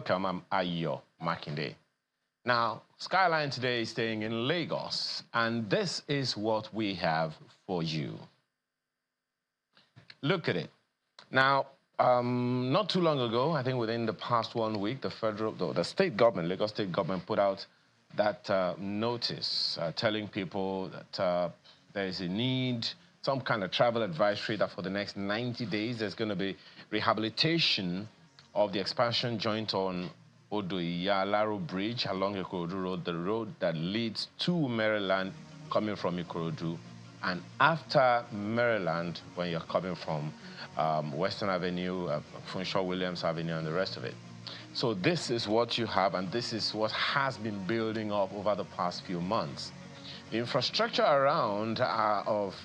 welcome. I'm Ayo Makinde. Now, Skyline today is staying in Lagos, and this is what we have for you. Look at it. Now, not too long ago, I think within the past 1 week, the state government, Lagos state government, put out that notice telling people that there is a need, some kind of travel advisory that for the next 90 days, there's going to be rehabilitation of the expansion joint on Odo-Iyalaro Bridge along Ikorodu Road, the road that leads to Maryland coming from Ikorodu, and after Maryland, when you're coming from Western Avenue, Funshaw Williams Avenue, and the rest of it. So this is what you have, and this is what has been building up over the past few months. The infrastructure around of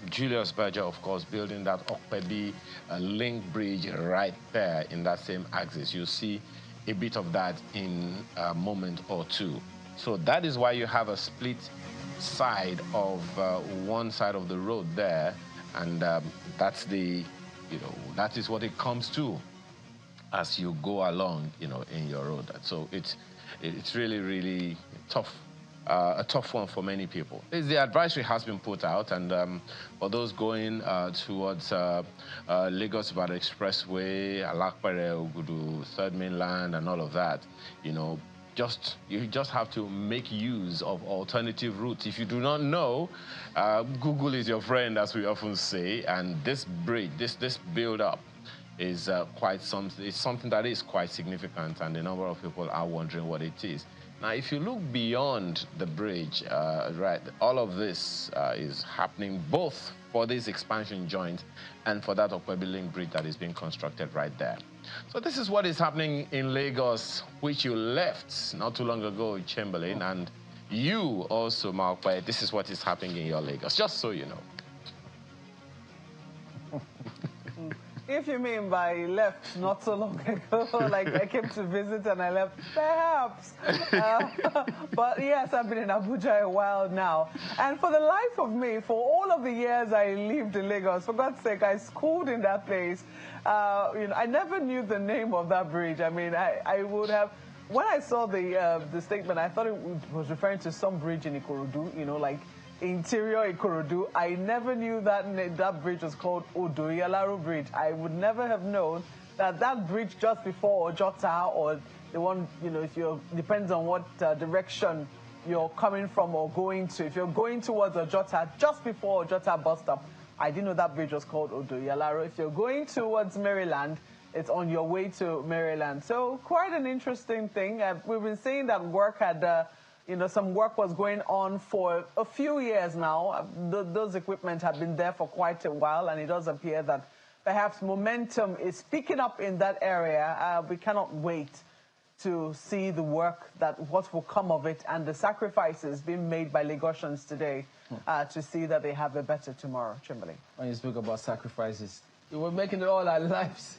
Julius Berger, of course, building that Okpebi link bridge right there in that same axis. You'll see a bit of that in a moment or two. So that is why you have a split side of one side of the road there, and that's the, that is what it comes to as you go along, in your road. So it's really, really tough. A tough one for many people. The advisory has been put out, and for those going towards Lagos-Ibadan Expressway, Alakpere, Ogudu, Third Mainland, and all of that, you just have to make use of alternative routes. If you do not know, Google is your friend, as we often say, and this bridge, this build-up is it's something that is quite significant, and a number of people are wondering what it is. Now, if you look beyond the bridge, right, all of this is happening both for this expansion joint and for that Okpebi Link Bridge that is being constructed right there. So this is what is happening in Lagos, which you left not too long ago, Chamberlain, and you also, Malkwe, this is what is happening in your Lagos, just so you know. If you mean by left not so long ago, like I came to visit and I left, perhaps. But yes, I've been in Abuja a while now. And for the life of me, for all of the years I lived in Lagos, for God's sake, I schooled in that place. I never knew the name of that bridge. I mean, I would have, when I saw the statement, I thought it was referring to some bridge in Ikorodu, like interior Ikorodu. I never knew that bridge was called Odo-Iyalaro Bridge. I would never have known that bridge just before Ojota, or the one, if depends on what direction you're coming from or going to. If you're going towards Ojota, just before Ojota bus stop, I didn't know that bridge was called Odo-Iyalaro. If you're going towards Maryland, it's on your way to Maryland. So quite an interesting thing. We've been saying that work had some work was going on for a few years now. Those equipment have been there for quite a while, and it does appear that perhaps momentum is picking up in that area. We cannot wait to see the work, what will come of it, and the sacrifices being made by Lagosians today to see that they have a better tomorrow. Chamberlain. When you speak about sacrifices, we're making it all our lives.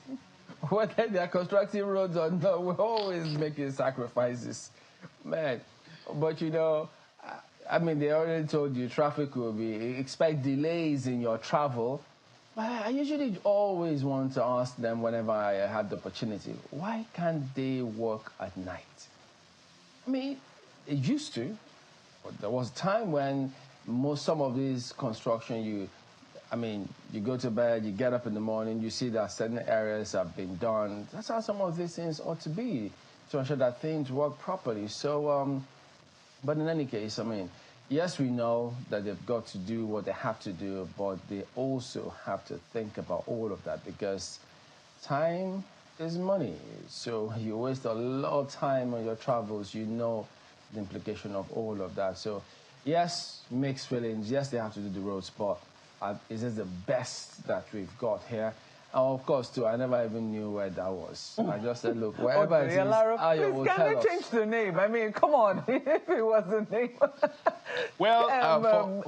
Whether they are constructing roads or not, we're always making sacrifices. Man. But I mean, they already told you traffic will be, expect delays in your travel. But I usually always want to ask them whenever I had the opportunity, why can't they work at night? I mean, it used to, but there was a time when some of these construction, you go to bed, you get up in the morning, you see that certain areas have been done. That's how some of these things ought to be, to ensure that things work properly. So, but in any case, I mean, yes, we know that they've got to do what they have to do, but they also have to think about all of that, because time is money. So you waste a lot of time on your travels, the implication of all of that. So yes, mixed feelings. Yes, they have to do the roads, but is this the best that we've got here? And of course, too, I never even knew where that was. I just said, look, wherever it is, Ayo will tell us. Can we change the name? I mean, come on, if it was the name. Well,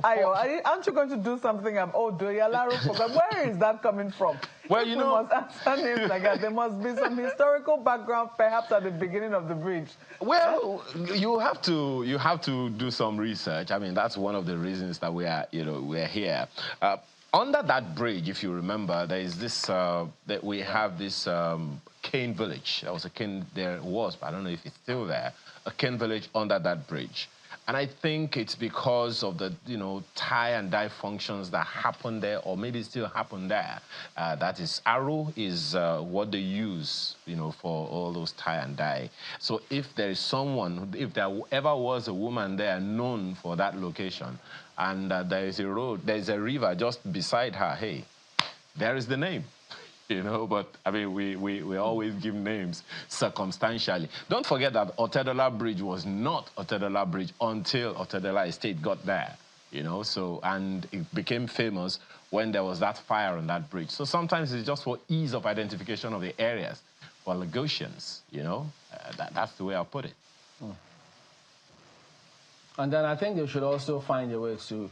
Ayo, aren't you going to do something about Odo-Iyalaro? Where is that coming from? Well, we must answer names like that. There must be some historical background, perhaps at the beginning of the bridge. Well, you have to do some research. I mean, that's one of the reasons that we are, we're here. under that bridge, if you remember, there is this, that we have this cane village. There was a cane, there was, but I don't know if it's still there, a cane village under that bridge. And I think it's because of the, tie and dye functions that happen there, or maybe still happen there. That is, arrow is what they use, for all those tie and dye. So if there is someone, if there ever was a woman there known for that location, and there is a road, there is a river just beside her, hey, there is the name. But I mean, we always give names circumstantially. Don't forget that Otedola Bridge was not Otedola Bridge until Otedola Estate got there, so, and it became famous when there was that fire on that bridge. So sometimes it's just for ease of identification of the areas, for Lagosians, that's the way I'll put it. And then I think they should also find a way to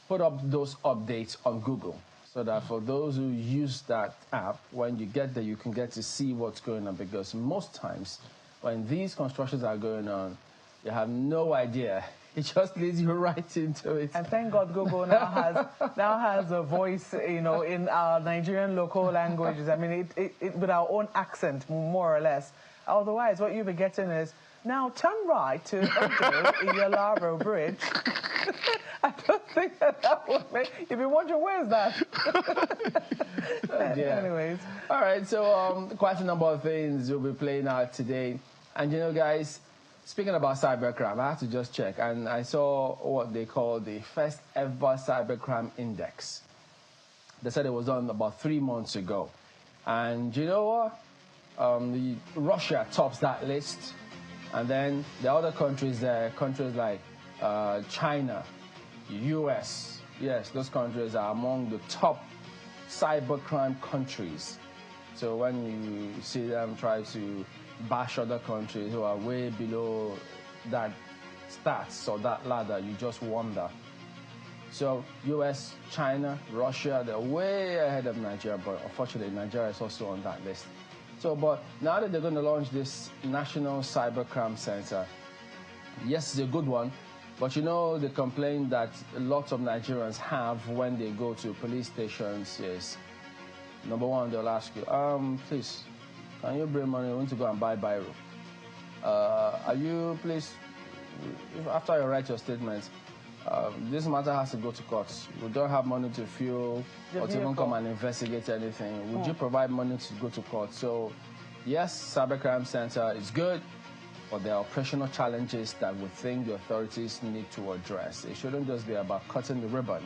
put up those updates on Google, so that for those who use that app, when you get there, you can get to see what's going on. Because most times, when these constructions are going on, you have no idea. It just leads you right into it. And thank God Google now has a voice, in our Nigerian local languages. I mean, it with our own accent, more or less. Otherwise, what you'll be getting is, now turn right to Ojo Iyalaro Bridge. I don't think that would make... You'd be wondering, where is that? Yeah. Anyways. All right, so quite a number of things we'll be playing out today. And guys, speaking about cybercrime, I have to just check. And I saw what they call the first ever cybercrime index. They said it was done about 3 months ago. And you know what? Russia tops that list. And then the other countries there, countries like China, US, yes, those countries are among the top cybercrime countries. So when you see them try to bash other countries who are way below that stats or that ladder, you just wonder. So US, China, Russia, they're way ahead of Nigeria, but unfortunately Nigeria is also on that list. So, but now that they're going to launch this National Cybercrime Center, yes, it's a good one, but the complaint that lots of Nigerians have when they go to police stations is, number one, they'll ask you, please, can you bring money? I want to go and buy biro. Are you, please, after you write your statement, this matter has to go to court. We don't have money to fuel or to even come and investigate anything. Would you provide money to go to court? So, yes, Cybercrime Center is good, but there are operational challenges that we think the authorities need to address. It shouldn't just be about cutting the ribbon.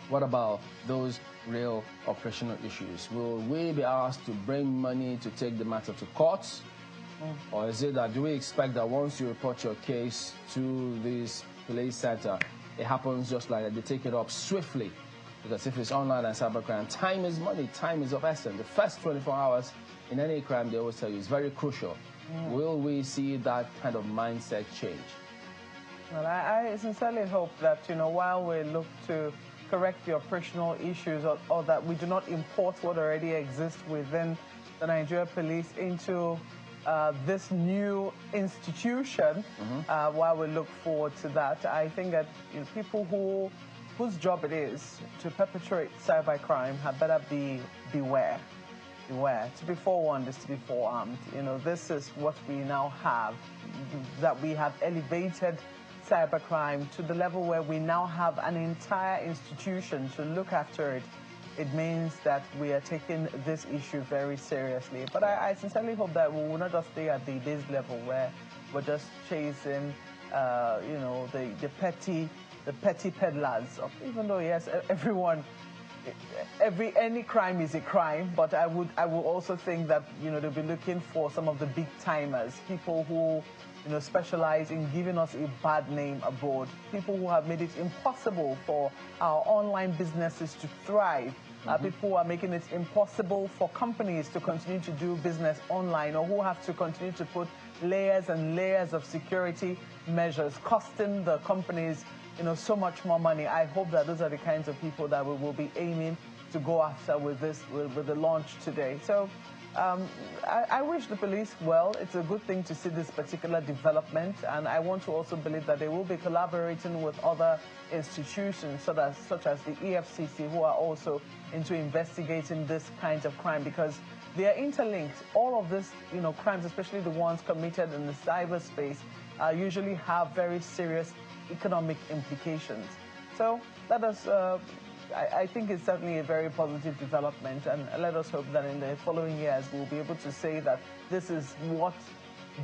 What about those real operational issues? Will we be asked to bring money to take the matter to court? Or is it that, do we expect that once you report your case to this police center, it happens just like that, they take it up swiftly? Because if it's online and cybercrime, time is money, time is of essence. The first 24 hours in any crime, they always tell you, is very crucial. Will we see that kind of mindset change? Well, I sincerely hope that, while we look to correct the operational issues, or that we do not import what already exists within the Nigeria Police into this new institution, while we look forward to that, I think that people whose job it is to perpetrate cybercrime had better beware. To be forewarned is to be forearmed. This is what we now have, that we have elevated cybercrime to the level where we now have an entire institution to look after it. It means that we are taking this issue very seriously. But I sincerely hope that we will not just stay at the base level where we're just chasing, the petty peddlers. Even though, yes, any crime is a crime, but I will also think that they'll be looking for some of the big timers, people who specialize in giving us a bad name abroad, people who have made it impossible for our online businesses to thrive, people who are making it impossible for companies to continue to do business online, or who have to continue to put layers and layers of security measures, costing the companies so much more money. I hope that those are the kinds of people that we will be aiming to go after with the launch today. So I wish the police well. It's a good thing to see this particular development, and I want to also believe that they will be collaborating with other institutions such as the EFCC, who are also into investigating this kind of crime, because they are interlinked. All of these, crimes, especially the ones committed in the cyberspace, usually have very serious economic implications. So let us. I think it's certainly a very positive development, and let us hope that in the following years we'll be able to say that this is what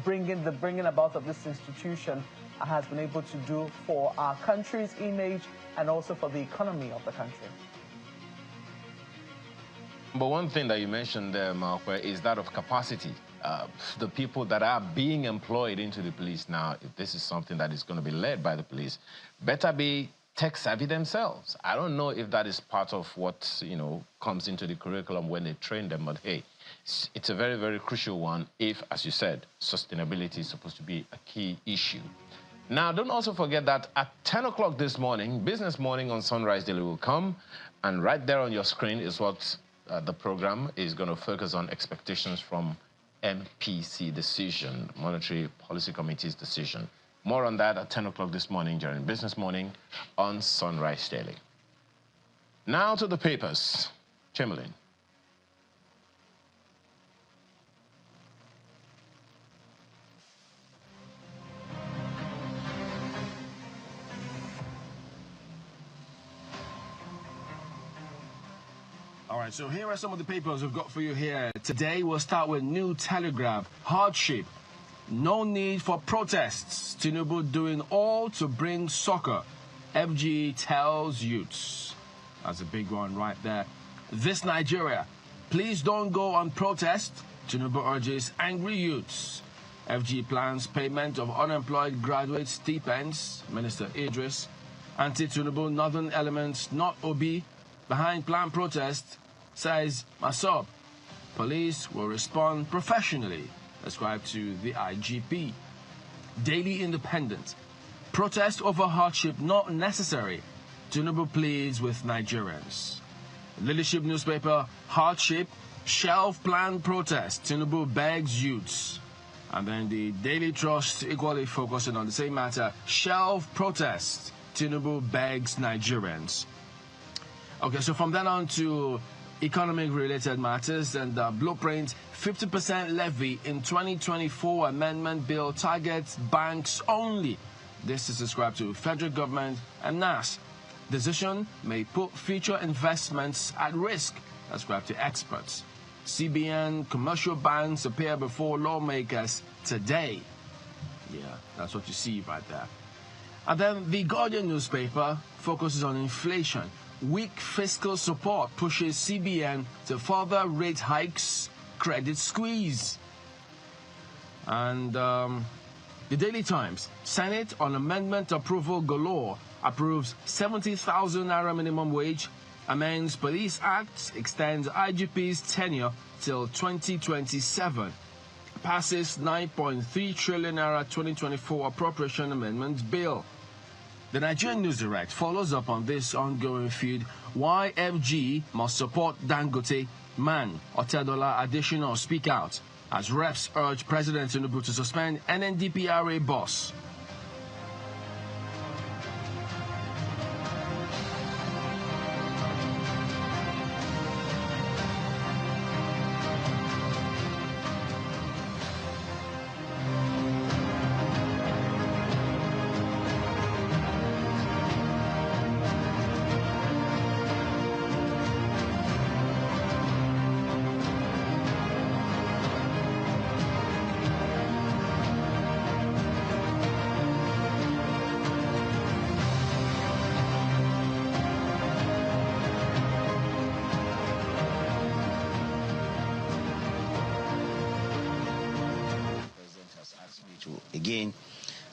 bringing about of this institution has been able to do for our country's image and also for the economy of the country. But one thing that you mentioned there, Mark, is that of capacity. The people that are being employed into the police now, if this is something that is going to be led by the police, better be tech-savvy themselves. I don't know if that is part of what, comes into the curriculum when they train them, but hey, it's a very, very crucial one if, as you said, sustainability is supposed to be a key issue. Now, don't also forget that at 10 o'clock this morning, Business Morning on Sunrise Daily will come, and right there on your screen is what the program is going to focus on: expectations from MPC decision, Monetary Policy Committee's decision. More on that at 10 o'clock this morning during Business Morning on Sunrise Daily. Now to the papers. Chamberlain. All right, so here are some of the papers we've got for you here. Today we'll start with New Telegraph. Hardship. No need for protests. Tinubu doing all to bring soccer. FG tells youths. That's a big one right there. This Nigeria. Please don't go on protest. Tinubu urges angry youths. FG plans payment of unemployed graduate stipends. Minister Idris. Anti-Tinubu Northern elements not OB behind planned protest, says Masob. Police will respond professionally. Ascribed to the IGP. Daily Independent. Protest over hardship not necessary. Tinubu pleads with Nigerians. Leadership newspaper. Hardship. Shelf planned protest. Tinubu begs youths. And then the Daily Trust, equally focusing on the same matter. Shelf protest. Tinubu begs Nigerians. Okay, so from then on to economic-related matters, and blueprint. 50% levy in 2024 amendment bill targets banks only. This is ascribed to federal government and NAS. Decision may put future investments at risk, ascribed to experts. CBN commercial banks appear before lawmakers today. Yeah, that's what you see right there. And then the Guardian newspaper focuses on inflation. Weak fiscal support pushes CBN to further rate hikes, credit squeeze. And the Daily Times. Senate on amendment approval galore. Approves 70,000 naira minimum wage. Amends Police Act. Extends IGP's tenure till 2027. Passes 9.3 trillion naira 2024 appropriation amendment bill. The Nigerian News Direct follows up on this ongoing feud. Why FG must support Dangote? Man, Otedola additional speak out as reps urge President Tinubu to suspend NNDPRA boss. Again,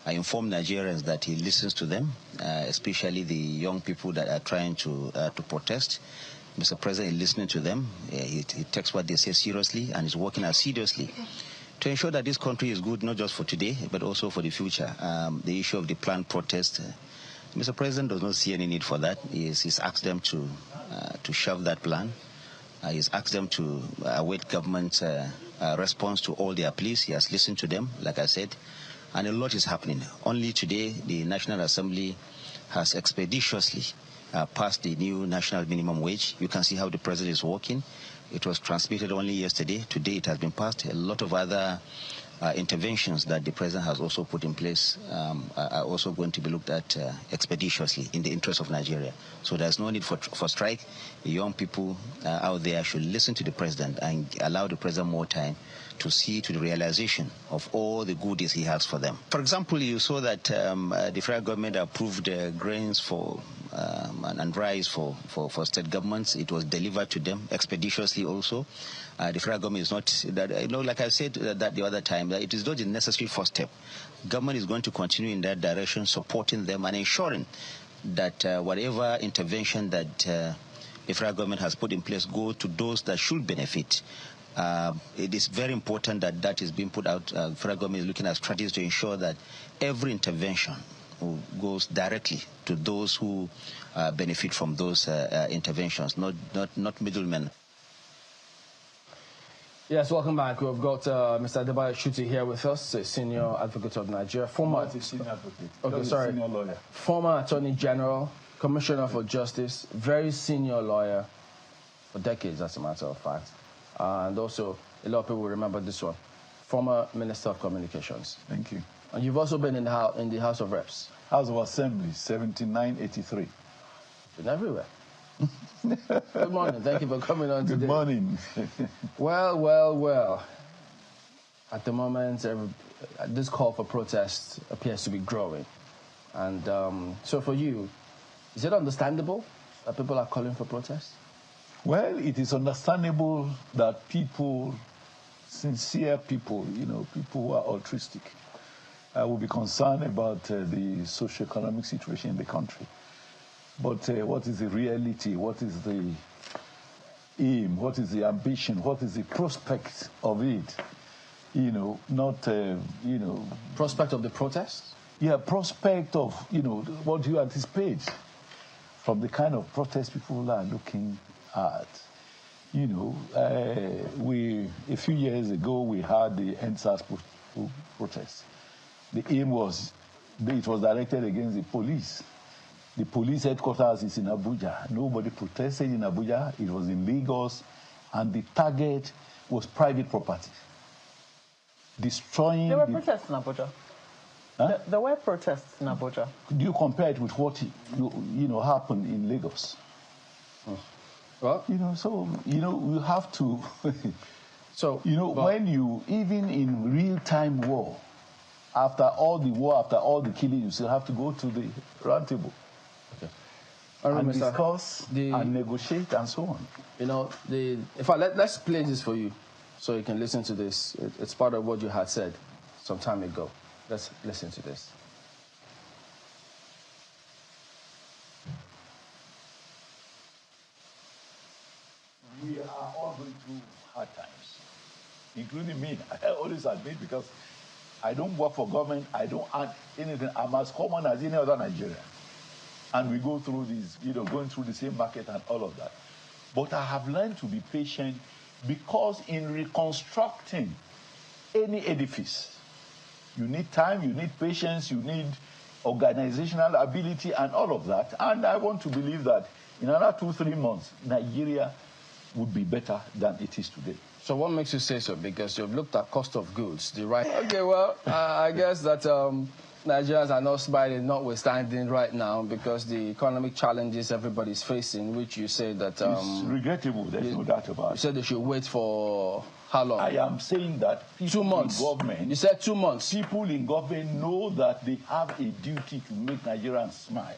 I inform Nigerians that he listens to them, especially the young people that are trying to protest. Mr. President is listening to them. He takes what they say seriously and is working assiduously to ensure that this country is good, not just for today, but also for the future. The issue of the planned protest, Mr. President does not see any need for that. He's asked them to shelve that plan. He's asked them to await government response to all their pleas. He has listened to them, like I said, and a lot is happening. Only today, the National Assembly has expeditiously passed the new national minimum wage. You can see how the president is working. It was transmitted only yesterday. Today it has been passed. A lot of other interventions that the president has also put in place are also going to be looked at expeditiously in the interest of Nigeria. So there's no need for strike. The young people out there should listen to the president and allow the president more time to see to the realization of all the goodies he has for them. For example, you saw that the federal government approved grains for and rice for state governments. It was delivered to them expeditiously also. The federal government is not, like I said that the other time, that it is not the necessary first step. Government is going to continue in that direction, supporting them and ensuring that whatever intervention that the federal government has put in place go to those that should benefit. It is very important that that is being put out. Federal government is looking at strategies to ensure that every intervention goes directly to those who benefit from those interventions, not middlemen. Yes, welcome back. We've got Mr. Adebayo Shuti here with us, a senior advocate of Nigeria, former senior advocate. Okay, sorry, senior lawyer, former Attorney General, Commissioner for Justice, very senior lawyer for decades, as a matter of fact, and also a lot of people will remember this one, former Minister of Communications. Thank you. And you've also been in the House of Reps. House of Assembly, 7983. Been everywhere. Good morning. Thank you for coming on today. Good morning. Well. At the moment, this call for protest appears to be growing. And so for you, is it understandable that people are calling for protest? Well, it is understandable that people, sincere people, people who are altruistic, will be concerned about the socio-economic situation in the country. But what is the reality? What is the aim? What is the ambition? What is the prospect of it? Prospect of the protest? Yeah, prospect of, what do you anticipate from the kind of protest people are looking at? A few years ago, we had the NSAS protest. The aim was, it was directed against the police. The police headquarters is in Abuja. Nobody protested in Abuja. It was in Lagos. And the target was private property. Destroying... There were protests in Abuja. Huh? There were protests in Abuja. Do you compare it with what, happened in Lagos? Well, you have to... but when you, even in real-time war, after all the war, after all the killing, you still have to go to the round table. Okay. And discuss and negotiate and so on. In fact, let's play this for you so you can listen to this. It's part of what you had said some time ago. Let's listen to this. We are all going through hard times, including me. I always admit, because I don't work for government, I don't earn anything. I'm as common as any other Nigerian. And we go through this, going through the same market and all of that. But I have learned to be patient, because in reconstructing any edifice, you need time, you need patience, you need organizational ability and all of that. And I want to believe that in another 2-3 months, Nigeria would be better than it is today. So what makes you say so? Because you've looked at cost of goods, the right... Okay, well, I guess that Nigerians are not smiling, notwithstanding right now, because the economic challenges everybody's facing, which you say that... it's regrettable, there's no doubt about it. You said they should wait for how long? I am saying that people 2 months. in government... You said 2 months. People in government know that they have a duty to make Nigerians smile.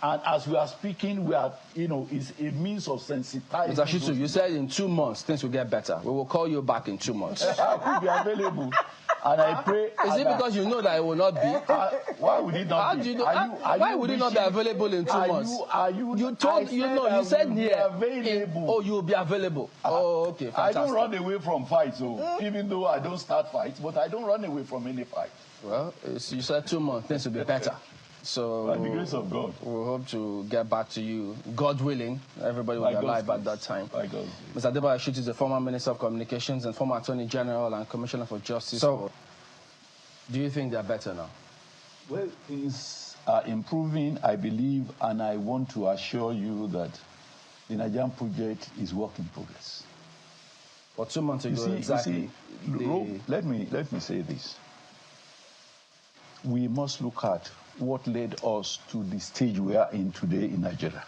And as we are speaking, we are, it's a means of sensitizing. Mr. Shitu, you said in 2 months things will get better. We will call you back in 2 months. I could be available. And I pray... Is it because you know that it will not be? Why would it not be? Why would it not be available in 2 months? You said here. Available. You will be available. Okay, fantastic. I don't run away from fights, even though I don't start fights, but I don't run away from any fight. Well, you said 2 months, things will be better. So by the grace of God. We hope to get back to you, God willing. Everybody will be alive at that time. By God. Mr. Adeba Ashut is the former Minister of Communications and former Attorney General and Commissioner for Justice. So, do you think they're better now? Well, things are improving, I believe, and I want to assure you that the Nigerian project is work in progress. But 2 months ago, exactly. Let me say this. We must look at what led us to the stage we are in today in Nigeria.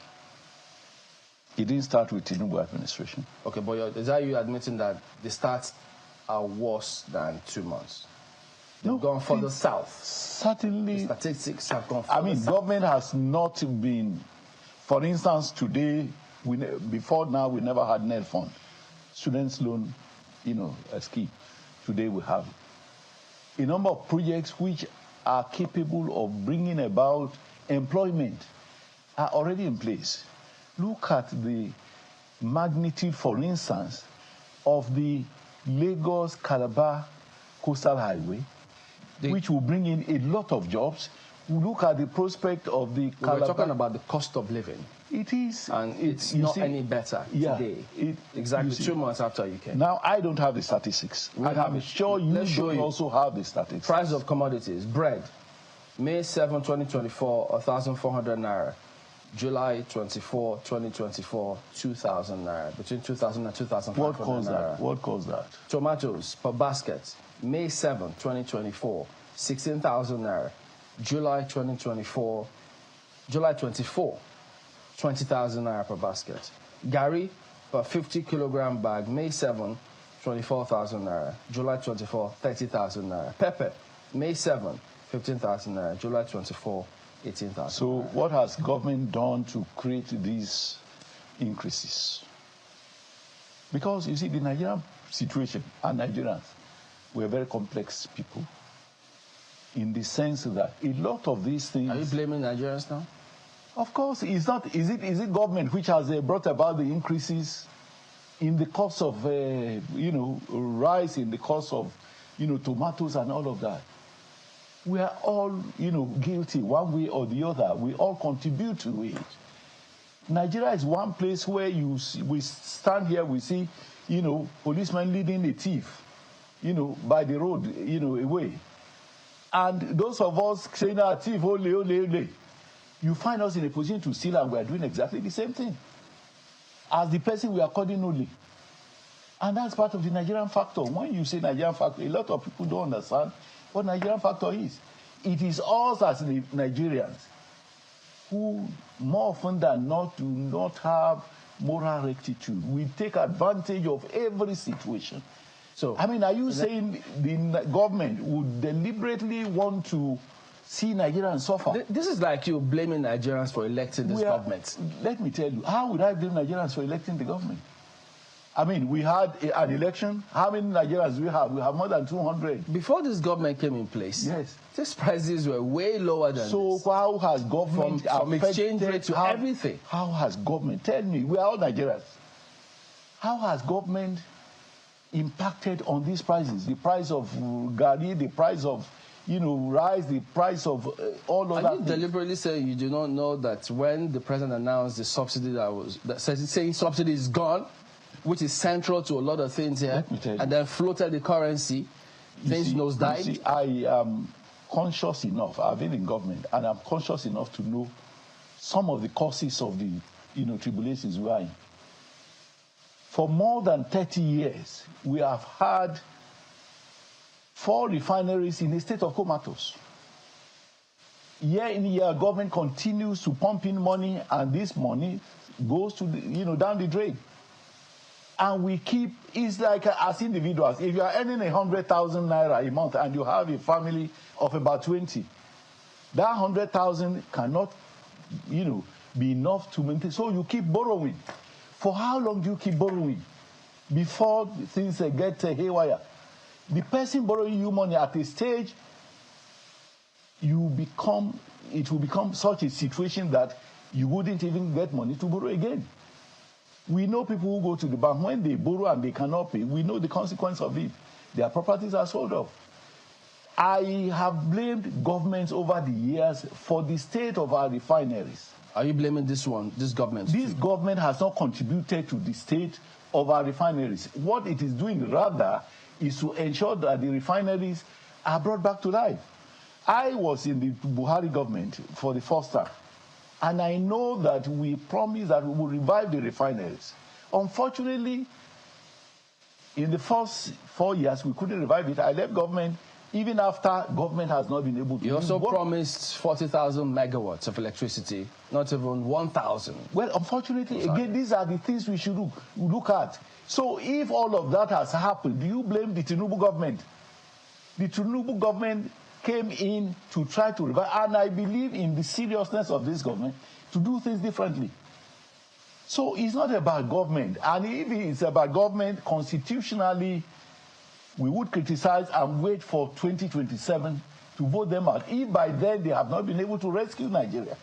It didn't start with the Tinubu administration. Okay, but is that you admitting that the stats are worse than 2 months? They've gone further south. Certainly. The statistics have gone further south. Government has not been, for instance, today, before now, we never had net fund. Students' loan, a scheme. Today we have a number of projects which are capable of bringing about employment are already in place. Look at the magnitude, for instance, of the Lagos-Calabar Coastal Highway, which will bring in a lot of jobs. Look at the prospect of the Calabar. We're talking about the cost of living. It is. And it's not any better today. Exactly 2 months after you came. Now, I don't have the statistics. I'm sure you don't also have the statistics. Price of commodities. Bread. May 7, 2024, 1,400 naira. July 24, 2024, 2,000 naira. Between 2,000 and 2,500 naira. What caused that? Tomatoes per basket. May 7, 2024, 16,000 naira. July 24, 20,000 naira per basket. Gari per 50 kilogram bag, May 7, 24,000 naira. July 24, 30,000 naira. Pepper, May 7, 15,000 naira. July 24, 18,000. So what has government done to create these increases? Because you see, the Nigerian situation and Nigerians, we're very complex people in the sense that a lot of these things. Are you blaming Nigerians now? Of course, it's not. Is it government which has brought about the increases in the cost of, rice, in the cost of, tomatoes and all of that? We are all, guilty one way or the other. We all contribute to it. Nigeria is one place where we stand here, we see, policemen leading a thief, by the road, away. And those of us saying, thief, ole, ole, ole. You find us in a position to steal, and we are doing exactly the same thing as the person we are calling only. And that's part of the Nigerian factor. When you say Nigerian factor, a lot of people don't understand what Nigerian factor is. It is us as Nigerians who, more often than not, do not have moral rectitude. We take advantage of every situation. So, are you saying the government would deliberately want to see Nigerians suffer? This is like you blaming Nigerians for electing this government. Let me tell you, how would I blame Nigerians for electing the government? We had an election. How many Nigerians do we have? We have more than 200. Before this government came in place, yes, these prices were way lower than so this. How has government from exchange rate to everything? How has government, tell me, we are all Nigerians. How has government impacted on these prices? The price of gari, the price of rice, the price of all of that. Are you deliberately saying you do not know that when the president announced the subsidy saying subsidy is gone, which is central to a lot of things here, and then floated the currency, things nosedive? I am conscious enough, I've been in government, and I'm conscious enough to know some of the causes of the tribulations we are in. For more than 30 years, we have had 4 refineries in a state of comatose. Year in year, government continues to pump in money, and this money goes to down the drain. And we keep, it's like as individuals, if you are earning 100,000 naira a month and you have a family of about 20, that 100,000 cannot, be enough to maintain. So you keep borrowing. For how long do you keep borrowing before things get haywire? The person borrowing you money at a stage, it will become such a situation that you wouldn't even get money to borrow again. We know people who go to the bank, when they borrow and they cannot pay, we know the consequence of it. Their properties are sold off. I have blamed governments over the years for the state of our refineries. Are you blaming this government? This government has not contributed to the state of our refineries. What it is doing rather is to ensure that the refineries are brought back to life. I was in the Buhari government for the first time, and I know that we promised that we will revive the refineries. Unfortunately, in the first 4 years, we couldn't revive it. I left government even after government has not been able to. You also promised 40,000 megawatts of electricity, not even 1,000. Well, unfortunately, again, these are the things we should look at. So if all of that has happened, do you blame the Tinubu government? The Tinubu government came in to try to revive, and I believe in the seriousness of this government to do things differently. So it's not about government. And if it's about government, constitutionally, we would criticize and wait for 2027 to vote them out, if by then they have not been able to rescue Nigeria.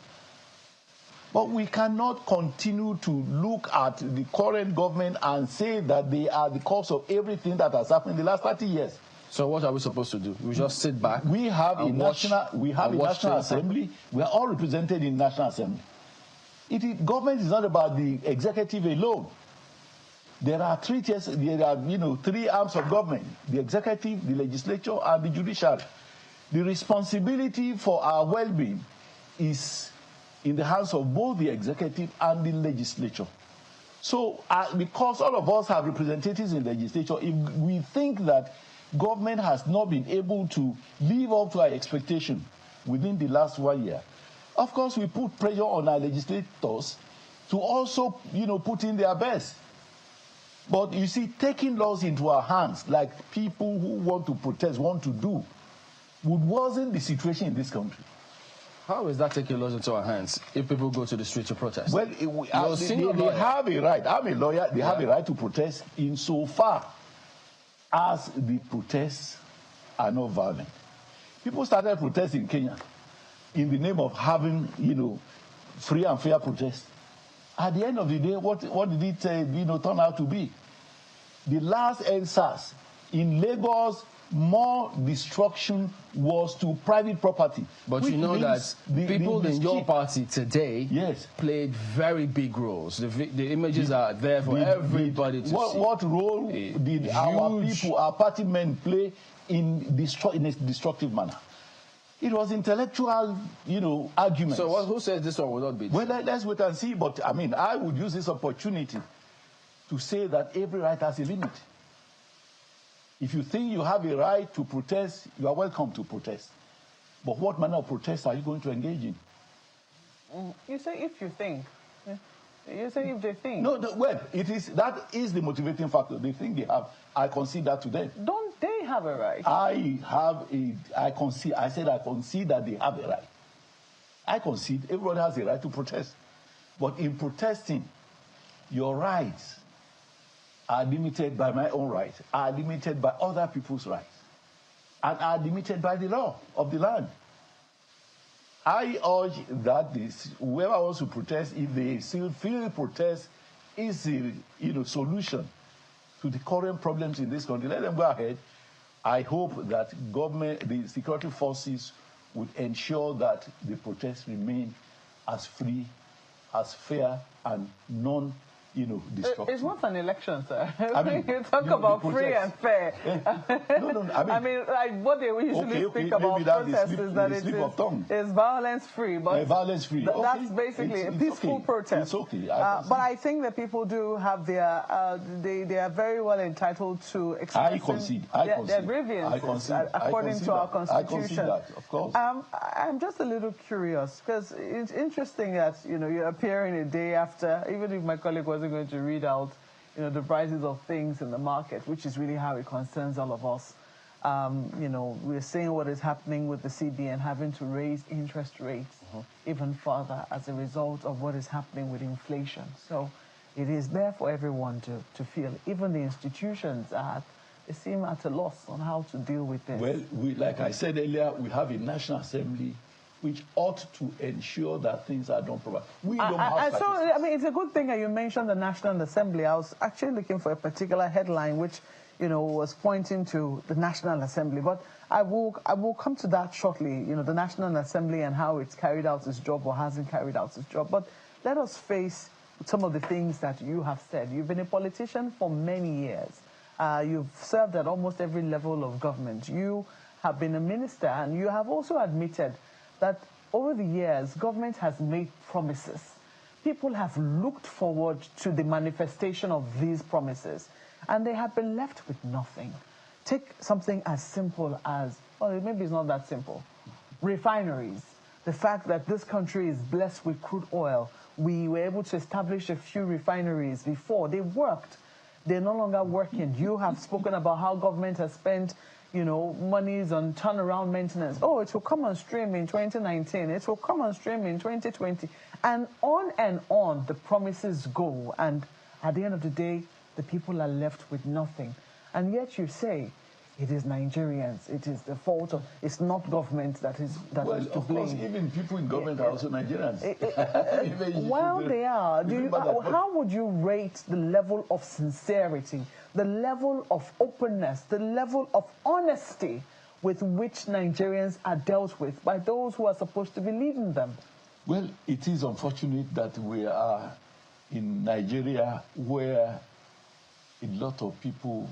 But we cannot continue to look at the current government and say that they are the cause of everything that has happened in the last 30 years. So what are we supposed to do? We just sit back? We have a National Assembly. We are all represented in National Assembly. Government is not about the executive alone. There are three tiers, three arms of government: the executive, the legislature, and the judiciary. The responsibility for our well-being is in the hands of both the executive and the legislature. So, because all of us have representatives in the legislature, if we think that government has not been able to live up to our expectation within the last 1 year, of course we put pressure on our legislators to also, put in their best. But you see, taking laws into our hands, like people who want to protest want to do, would worsen the situation in this country. How is that taking laws into our hands if people go to the street to protest? Well, they have a right. I'm a lawyer. They have a right to protest insofar as the protests are not violent. People started protesting in Kenya in the name of having, free and fair protests. At the end of the day, what did it turn out to be? The last EndSARS in Lagos, more destruction was to private property. But you know that people in your party today played very big roles. The images are there for everybody to see. What role did our party men play in a destructive manner? It was intellectual, arguments. So who says this one will not be? Well, let's wait and see. But, I would use this opportunity to say that every right has a limit. If you think you have a right to protest, you are welcome to protest. But what manner of protest are you going to engage in? You say if you think. You say if they think. No, that is the motivating factor. They think they have. I concede that to them. Don't they have a right? I concede that they have a right. I concede everybody has a right to protest. But in protesting, your rights are limited by my own rights, are limited by other people's rights, and are limited by the law of the land. I urge that whoever wants to protest, if they still feel protest is the solution to the current problems in this country, let them go ahead. I hope that the security forces would ensure that the protests remain as free, as fair, and destructive. It's not an election, sir. You talk about free and fair. What they usually speak about protests is that it's violence-free. But violence-free. That's basically a peaceful protest. It's okay. But I think that people do have their, they are very well entitled to expressing their grievances according to our Constitution. I concede that, of course. I'm just a little curious, because it's interesting that, you're appearing a day after, even if my colleague wasn't going to read out, the prices of things in the market, which is really how it concerns all of us. We're seeing what is happening with the CBN having to raise interest rates even further as a result of what is happening with inflation. So it is there for everyone to feel. Even the institutions they seem at a loss on how to deal with this. Well, like I said earlier, we have a National Assembly which ought to ensure that things are done properly. We don't have it's a good thing that you mentioned the National Assembly. I was actually looking for a particular headline which, was pointing to the National Assembly. But I will come to that shortly, the National Assembly and how it's carried out its job or hasn't carried out its job. But let us face some of the things that you have said. You've been a politician for many years. You've served at almost every level of government. You have been a minister, and you have also admitted that over the years, government has made promises. People have looked forward to the manifestation of these promises, and they have been left with nothing. Take something as simple as, well, maybe it's not that simple, refineries. The fact that this country is blessed with crude oil. We were able to establish a few refineries before. They worked. They're no longer working. You have spoken about how government has spent, monies on turnaround maintenance. Oh, it will come on stream in 2019. It will come on stream in 2020. And on the promises go. And at the end of the day, the people are left with nothing. And yet you say, it is Nigerians. It is the fault of. It's not government that is to blame. Well, of course, even people in government are also Nigerians. Well, they are. How would you rate the level of sincerity, the level of openness, the level of honesty with which Nigerians are dealt with by those who are supposed to be leading them? Well, it is unfortunate that we are in Nigeria where a lot of people.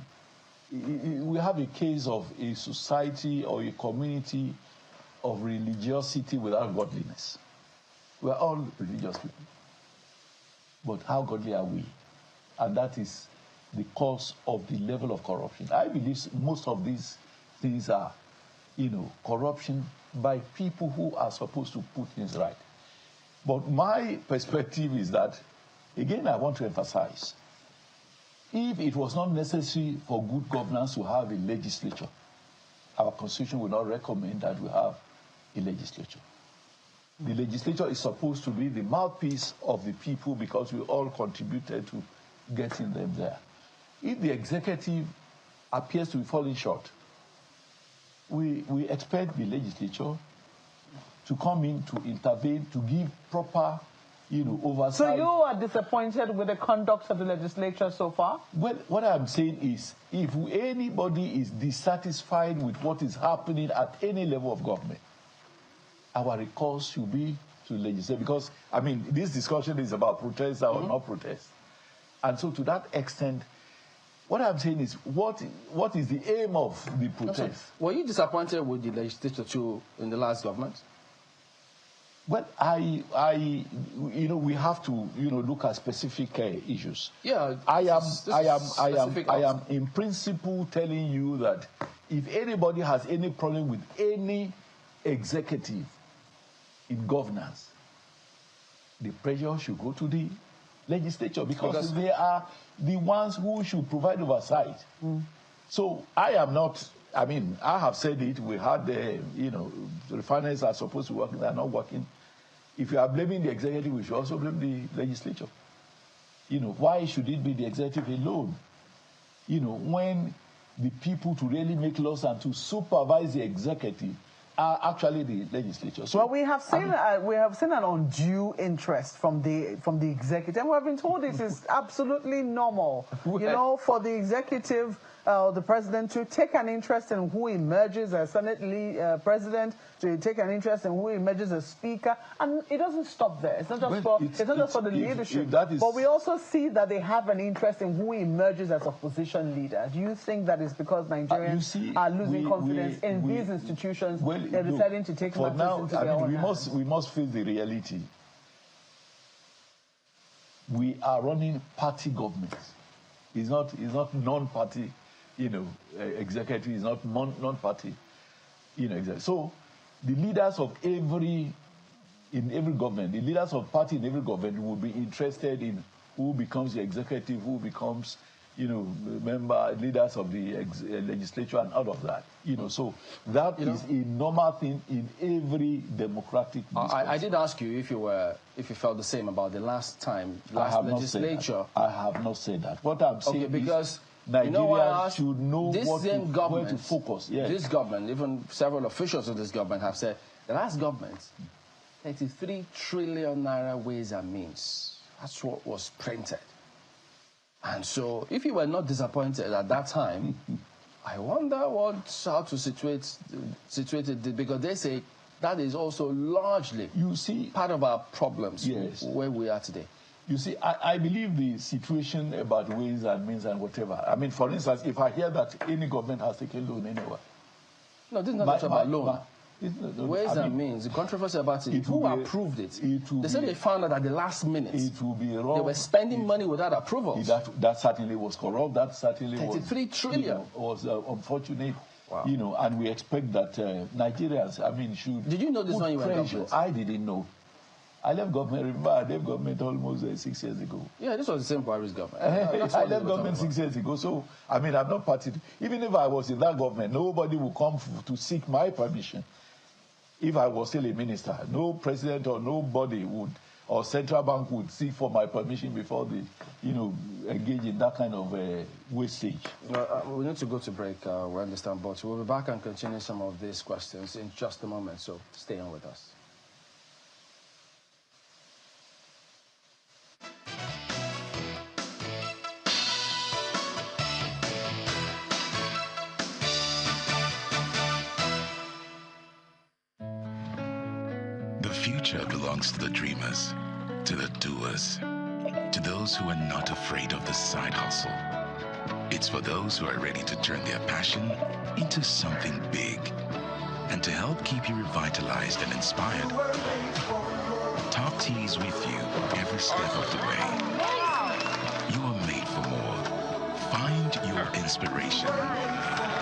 We have a case of a society or a community of religiosity without godliness. We are all religious people. But how godly are we? And that is the cause of the level of corruption. I believe most of these things are, corruption by people who are supposed to put things right. But my perspective is that, again, I want to emphasize, if it was not necessary for good governance to have a legislature, our constitution would not recommend that we have a legislature. The legislature is supposed to be the mouthpiece of the people because we all contributed to getting them there. If the executive appears to be falling short, we expect the legislature to come in, to intervene, to give proper oversight. So you are disappointed with the conduct of the legislature so far? Well, what I'm saying is, if anybody is dissatisfied with what is happening at any level of government, our recourse should be to legislate. Because, this discussion is about protest or not protest. And so to that extent, what I'm saying is, what is the aim of the protest? Were you disappointed with the legislature too in the last government? Well, we have to, look at specific issues. Yeah, I am in principle telling you that if anybody has any problem with any executive in governance, the pressure should go to the legislature because they are the ones who should provide oversight. So I am not. I have said it. We had the refineries are supposed to work. They are not working. If you are blaming the executive, we should also blame the legislature. Why should it be the executive alone? When the people to really make laws and to supervise the executive are actually the legislature. So, well, we have seen an undue interest from the executive, and we have been told this is absolutely normal. For the executive, the president to take an interest in who emerges as Senate president, to take an interest in who emerges as speaker, and it doesn't stop there. It's not just for the leadership, but we also see that they have an interest in who emerges as opposition leader. Do you think that is because Nigerians are losing confidence in these institutions? They're deciding to take matters into their own hands? We must face the reality. We are running party governments. It's not non-party. Executive is not non-party, executive. So the leaders of in every government, the leaders of party in every government will be interested in who becomes the executive, who becomes, leaders of the legislature and all of that. So that is a normal thing in every democratic discourse. I did ask you if you felt the same about the last legislature. I have not said that. What I'm saying because Nigeria should know where to focus. Yes. This government, even several officials of this government have said, the last government, 33 trillion naira ways and means. That's what was printed. And so, if you were not disappointed at that time, I wonder how to situate it, because they say that is also largely part of our problems where we are today. You see, I believe the situation about ways and means and whatever. I mean, for instance, if I hear that any government has taken loan anywhere. No, this is not about loan. Ways and means. The controversy about it. Who approved it? They said they found out at the last minute. It will be wrong. They were spending money without approval. That certainly was corrupt. That certainly 33 trillion. Was unfortunate. Wow. You know, and we expect that Nigerians, I mean, should. Did you know this when you were in government? I didn't know. I left government. Remember, I left government almost 6 years ago. Yeah, this was the same Paris government. I left government 6 years ago. So, I mean, I'm not party. Even if I was in that government, nobody would come to seek my permission. If I was still a minister, no president or nobody would, or central bank would seek for my permission before they, you know, engage in that kind of wastage. We need to go to break, we understand, but we'll be back and continue some of these questions in just a moment, so stay on with us. The future belongs to the dreamers, to the doers, to those who are not afraid of the side hustle. It's for those who are ready to turn their passion into something big. And to help keep you revitalized and inspired, Top Tea is with you every step of the way. You are made for more. Find your inspiration.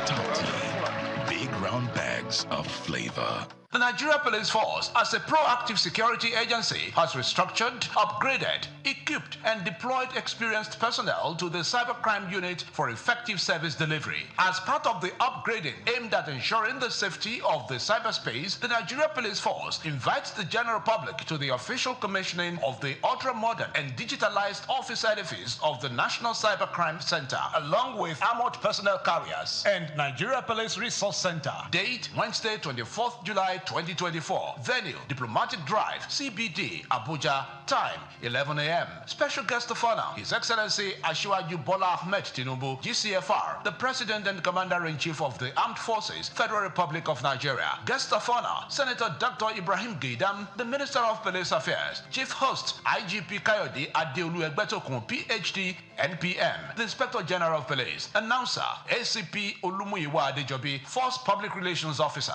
Top Tea, big round bags of flavor. The Nigeria Police Force, as a proactive security agency, has restructured, upgraded, equipped, and deployed experienced personnel to the Cybercrime unit for effective service delivery. As part of the upgrading aimed at ensuring the safety of the cyberspace, the Nigeria Police Force invites the general public to the official commissioning of the ultra-modern and digitalized office edifice of the National Cybercrime Center, along with armored personnel carriers and Nigeria Police Resource Center. Date, Wednesday, 24th July 2024. Venue, Diplomatic Drive, CBD, Abuja. Time, 11 a.m. Special guest of honor, His Excellency Asiwaju Bola Ahmed Tinubu, GCFR, the President and Commander-in-Chief of the Armed Forces, Federal Republic of Nigeria. Guest of honor, Senator Dr. Ibrahim Gaidam, the Minister of Police Affairs. Chief host, IGP Kayode Adeolu Egbetokun, PhD, NPM. The Inspector General of Police. Announcer, ACP Olumuyiwa Adejobi, Force Public Relations Officer.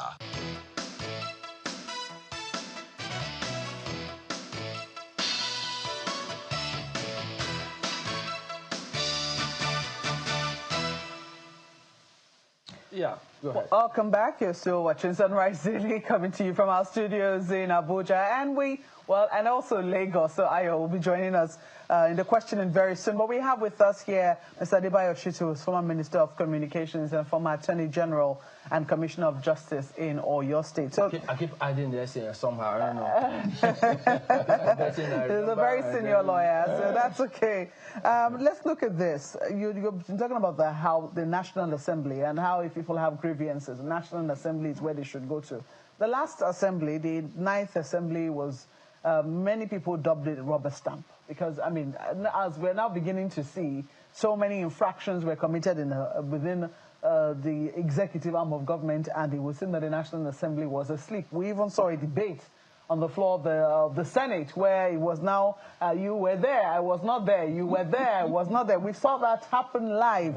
Yeah, go ahead. Welcome back. You're still watching Sunrise Daily, coming to you from our studios in Abuja, and also Lagos. So Ayo will be joining us in the questioning very soon. But we have with us here Mr. Adebayo Shitu, who is former Minister of Communications and former Attorney General and Commissioner of Justice in Oyo State. So I keep adding this here somehow. I don't know. He's a very senior lawyer, so that's okay. Let's look at this. You've been talking about how the National Assembly and how if people have grievances, the National Assembly is where they should go to. The last assembly, the 9th Assembly, was many people dubbed it rubber stamp because, I mean, as we're now beginning to see, so many infractions were committed within the executive arm of government, and it was seen that the National Assembly was asleep. We even saw a debate on the floor of the Senate where it was now, you were there, I was not there, you were there, I was not there. We saw that happen live.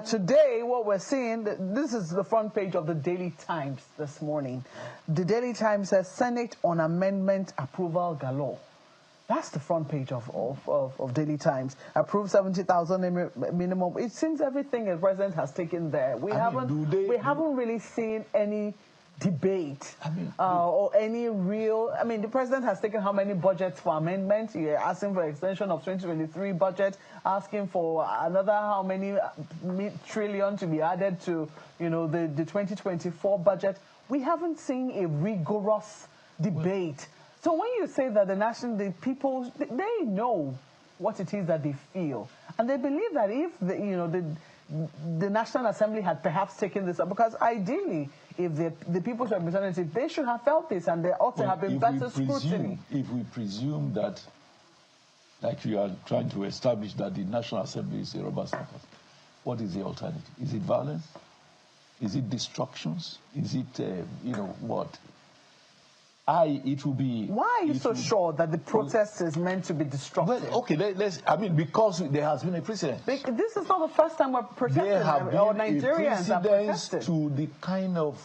Today, what we're seeing, this is the front page of the Daily Times this morning. The Daily Times says, Senate on amendment approval galore. That's the front page of Daily Times. Approved 70,000 minimum. It seems everything the president has taken there. We haven't really seen any debate or any real. I mean, the president has taken how many budgets for amendment? You're asking for extension of 2023 budget, asking for another how many trillion to be added to, you know, the 2024 budget. We haven't seen a rigorous debate. So when you say that the people, they know what it is that they feel. And they believe that if, the National Assembly had perhaps taken this up, because ideally, if the people's representative, they should have felt this and they ought to have been better scrutiny. If we presume that like you are trying to establish that the National Assembly is a rubber stamp, what is the alternative? Is it violence? Is it destructions? Is it, what? It will be... Why are you so sure that the protest is meant to be destructive? Well, okay, because there has been a precedent. This is not the first time we're protesting, There have been or Nigerians have protested. to the kind of,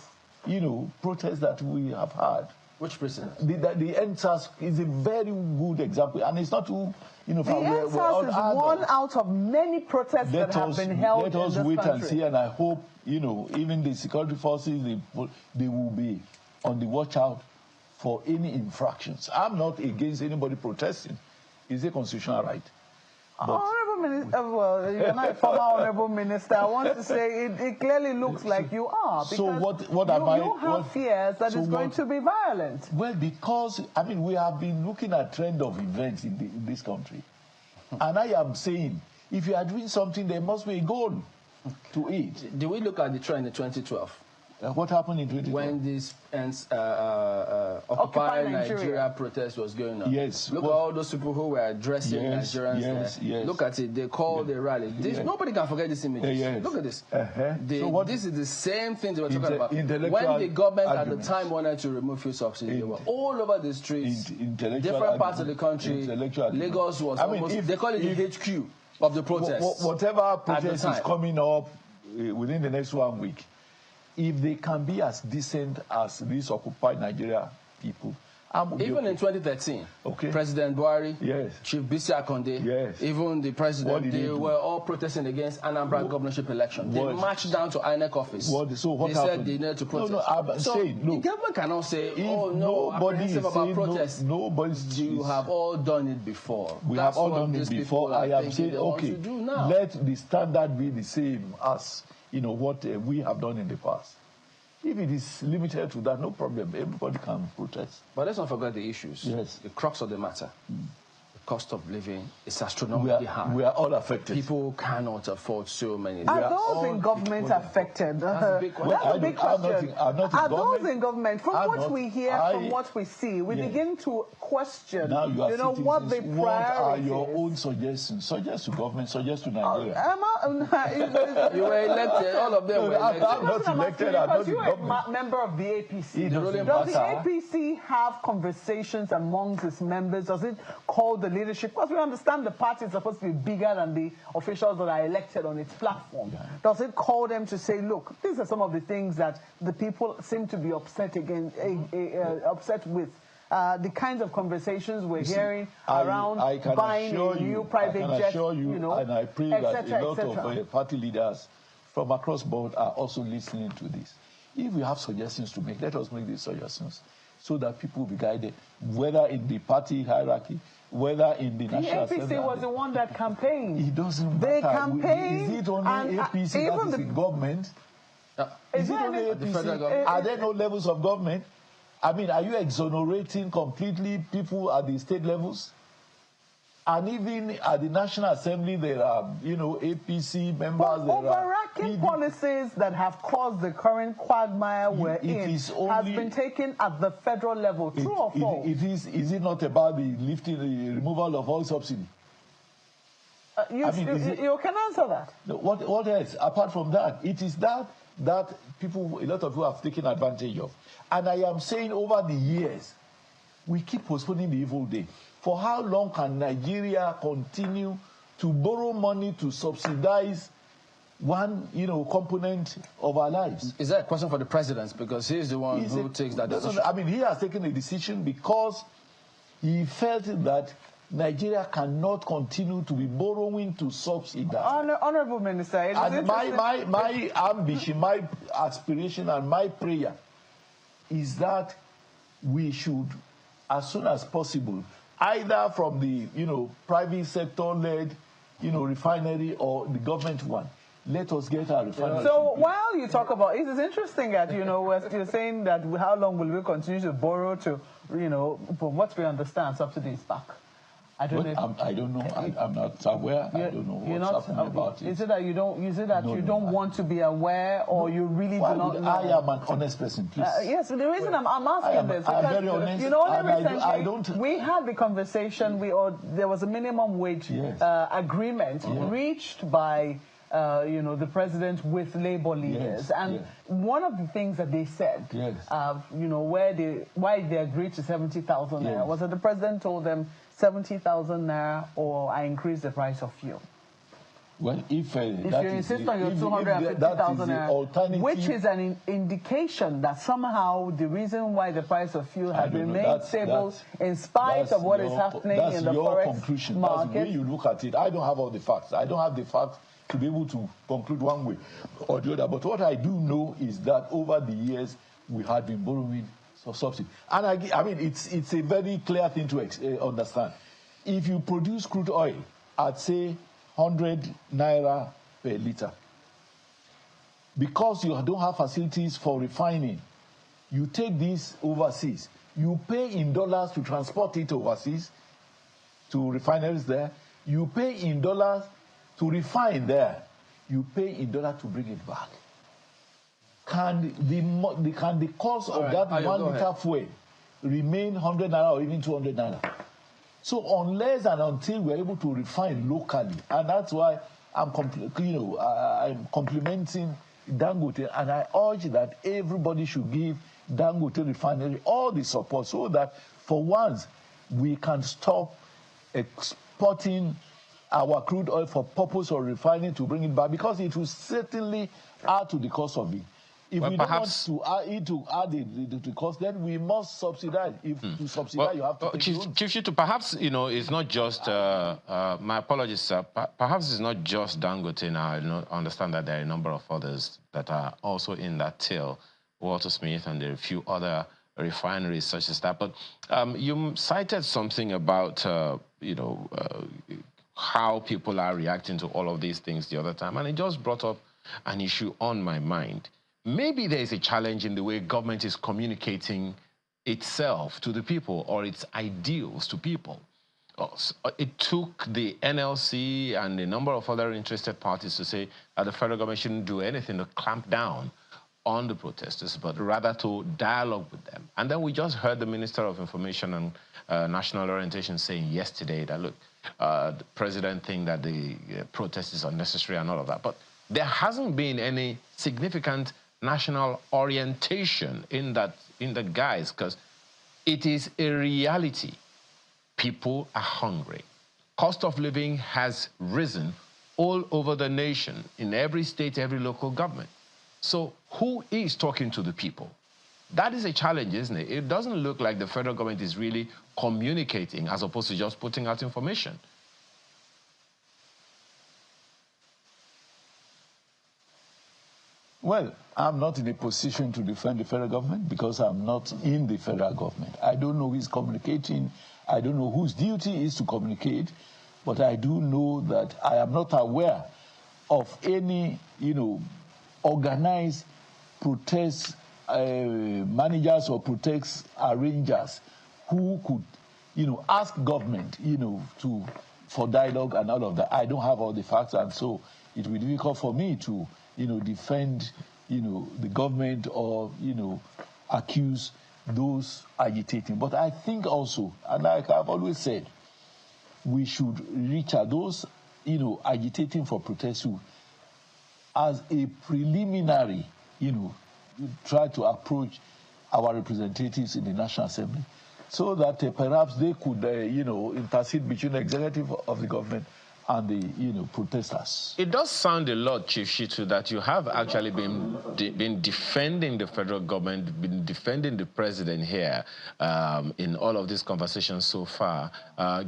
protest that we have had. Which precedent? The NSAS is a very good example, and it's not too, the NSAS is one out of many protests that have been held in this country. Let us wait and see, and I hope, even the security forces, they will be on the watch out for any infractions. I'm not against anybody protesting. It's a constitutional right. Honorable Minister, well, you're not a former Honorable Minister. I want to say it clearly looks like you are. Because you have fears that it's going to be violent. Well, because, we have been looking at trend of events in this country. And I am saying, if you are doing something, there must be a goal to it. Do we look at the trend in 2012? What happened in 2012? When this Occupy Nigeria protest was going on. Yes. Look at all those people who were addressing Nigerians there. Look at it. They called a rally. Nobody can forget this image. Look at this. This is the same thing they were talking about. When the government at the time wanted to remove fuel subsidies, they were all over the streets, different parts of the country. Lagos was almost, they call it the HQ of the protest. Whatever protest is coming up within the next 1 week, if they can be as decent as these Occupy Nigeria people, even in 2013, President Buhari, Chief Bisi Akonde, even the president, they were all protesting against Anambra governorship election. They marched down to INEC office. They said they needed to protest. The government cannot say, oh no, apprehensive about protests. You have all done it before. We have all done it before. I am saying, okay, let the standard be the same as what we have done in the past. If it is limited to that, no problem. Everybody can protest. But let's not forget the issues. The crux of the matter. The cost of living is astronomically high. We are all affected. People cannot afford so many. Are those in government affected? That's a big question. That's a big question. Are those in government? From what we hear, from what we see, we begin to question, what they prioritize. What are your own suggestions? Suggest to government, suggest to Nigeria. You were elected. All of them were elected. I'm not elected. I'm not you are a member of the APC. Does the APC have conversations amongst its members? Does it call the leadership? Because we understand the party is supposed to be bigger than the officials that are elected on its platform. Does it call them to say, look, these are some of the things that the people seem to be upset with? The kinds of conversations we're hearing around buying a new private jet, and I pray that a lot of party leaders from across board are also listening to this. If we have suggestions to make, let us make these suggestions so that people will be guided, whether in the party hierarchy, whether in the National Assembly. The APC was the one that campaign. It doesn't they matter. Campaign. Is it only APC that is in government? Is it only APC? Are there no levels of government? Are you exonerating completely people at the state levels? And even at the National Assembly, there are, APC members. But overarching policies that have caused the current quagmire we're in has been taken at the federal level. True or false? Is it not about the removal of all subsidy? You can answer that. What else? Apart from that, it is that people, a lot of people have taken advantage of. And I am saying over the years, we keep postponing the evil day. For how long can Nigeria continue to borrow money to subsidize one, component of our lives? Is that a question for the president? Because he's the one who takes that decision. He has taken a decision because he felt that Nigeria cannot continue to be borrowing to subsidize. Honorable Minister, and my ambition, my aspiration, and my prayer is that we should, as soon as possible, either from the private sector-led refinery or the government one, let us get our refinery. So while you talk about it is interesting that you're saying that how long will we continue to borrow to from what we understand subsidies back. I don't know. I don't know. I'm not aware. I don't know what's happening about it. Is it that you don't? Is it that you don't want to be aware, or you really do not know? I am an honest person, please. Yes, the reason I'm asking this I'm because very honest. you know, only recently we had the conversation. There was a minimum wage agreement reached by the president with labor leaders, and one of the things that they said, why they agreed to 70,000 naira was that the president told them 70,000 naira or I increase the price of fuel. Well, if you insist on your 250,000 naira, which is an indication that somehow the reason why the price of fuel has remained stable in spite of what is happening in the forex market. That's the way you look at it. I don't have all the facts. I don't have the facts to be able to conclude one way or the other. But what I do know is that over the years, we had been borrowing subsidy. And I mean, it's a very clear thing to understand. If you produce crude oil at, say, 100 naira per liter, because you don't have facilities for refining, you take this overseas. You pay in dollars to transport it overseas to refineries there. You pay in dollars to refine there. You pay in dollars to bring it back. Can the cost of that 1 liter fuel remain 100 naira or even 200 naira? So unless and until we're able to refine locally, and that's why I'm complimenting Dangote, and I urge that everybody should give Dangote refinery all the support so that for once we can stop exporting our crude oil for purpose of refining to bring it back, because it will certainly add to the cost of it. If we don't want to add the cost, then we must subsidize. If to subsidize, you have to take Chief Shitu, perhaps, it's not just, my apologies, sir, perhaps it's not just Dangote now. I understand that there are a number of others that are also in that tail, Walter Smith and there are a few other refineries such as that. But you cited something about, how people are reacting to all of these things the other time, and it just brought up an issue on my mind. Maybe there is a challenge in the way government is communicating itself to the people or its ideals to people. It took the NLC and a number of other interested parties to say that the federal government shouldn't do anything to clamp down on the protesters, but rather to dialogue with them. And then we just heard the Minister of Information and National Orientation saying yesterday that, look, the president thinks that the protest is unnecessary and all of that. But there hasn't been any significant national orientation in the guise, because it is a reality. People are hungry. Cost of living has risen all over the nation, in every state, every local government. So who is talking to the people? That is a challenge, isn't it? It doesn't look like the federal government is really communicating as opposed to just putting out information. Well, I'm not in a position to defend the federal government because I'm not in the federal government. I don't know who is communicating. I don't know whose duty is to communicate. But I do know that I am not aware of any, organized protest managers or protest arrangers who could, ask government, for dialogue and all of that. I don't have all the facts, and so it will be difficult for me to, defend, the government or, accuse those agitating. But I think also, and like I've always said, we should reach out those, agitating for protest as a preliminary, try to approach our representatives in the National Assembly so that perhaps they could, intercede between the executive of the government and the, protesters. It does sound a lot, Chief Shitu, that you have actually been defending the federal government, been defending the president here in all of these conversations so far,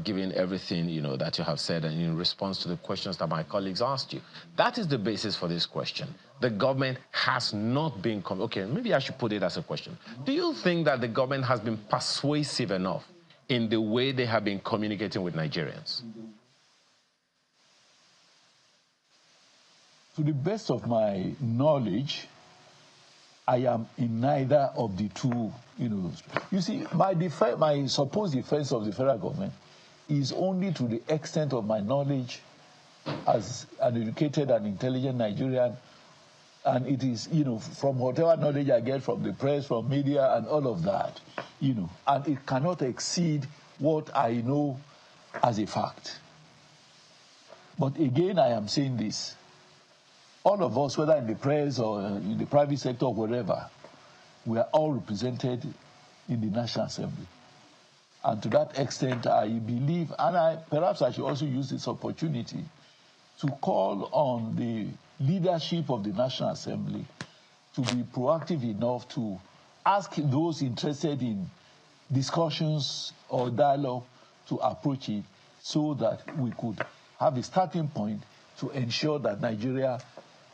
given everything, that you have said and in response to the questions that my colleagues asked you. That is the basis for this question. The government has not been... Okay, maybe I should put it as a question. Do you think that the government has been persuasive enough in the way they have been communicating with Nigerians? To the best of my knowledge, I am in neither of the two, You see, my supposed defense of the federal government is only to the extent of my knowledge as an educated and intelligent Nigerian, and it is, from whatever knowledge I get from the press, from media, and all of that, and it cannot exceed what I know as a fact. But again, I am saying this. All of us, whether in the press or in the private sector or wherever, we are all represented in the National Assembly. And to that extent, I believe, and perhaps I should also use this opportunity to call on the leadership of the National Assembly to be proactive enough to ask those interested in discussions or dialogue to approach it so that we could have a starting point to ensure that Nigeria,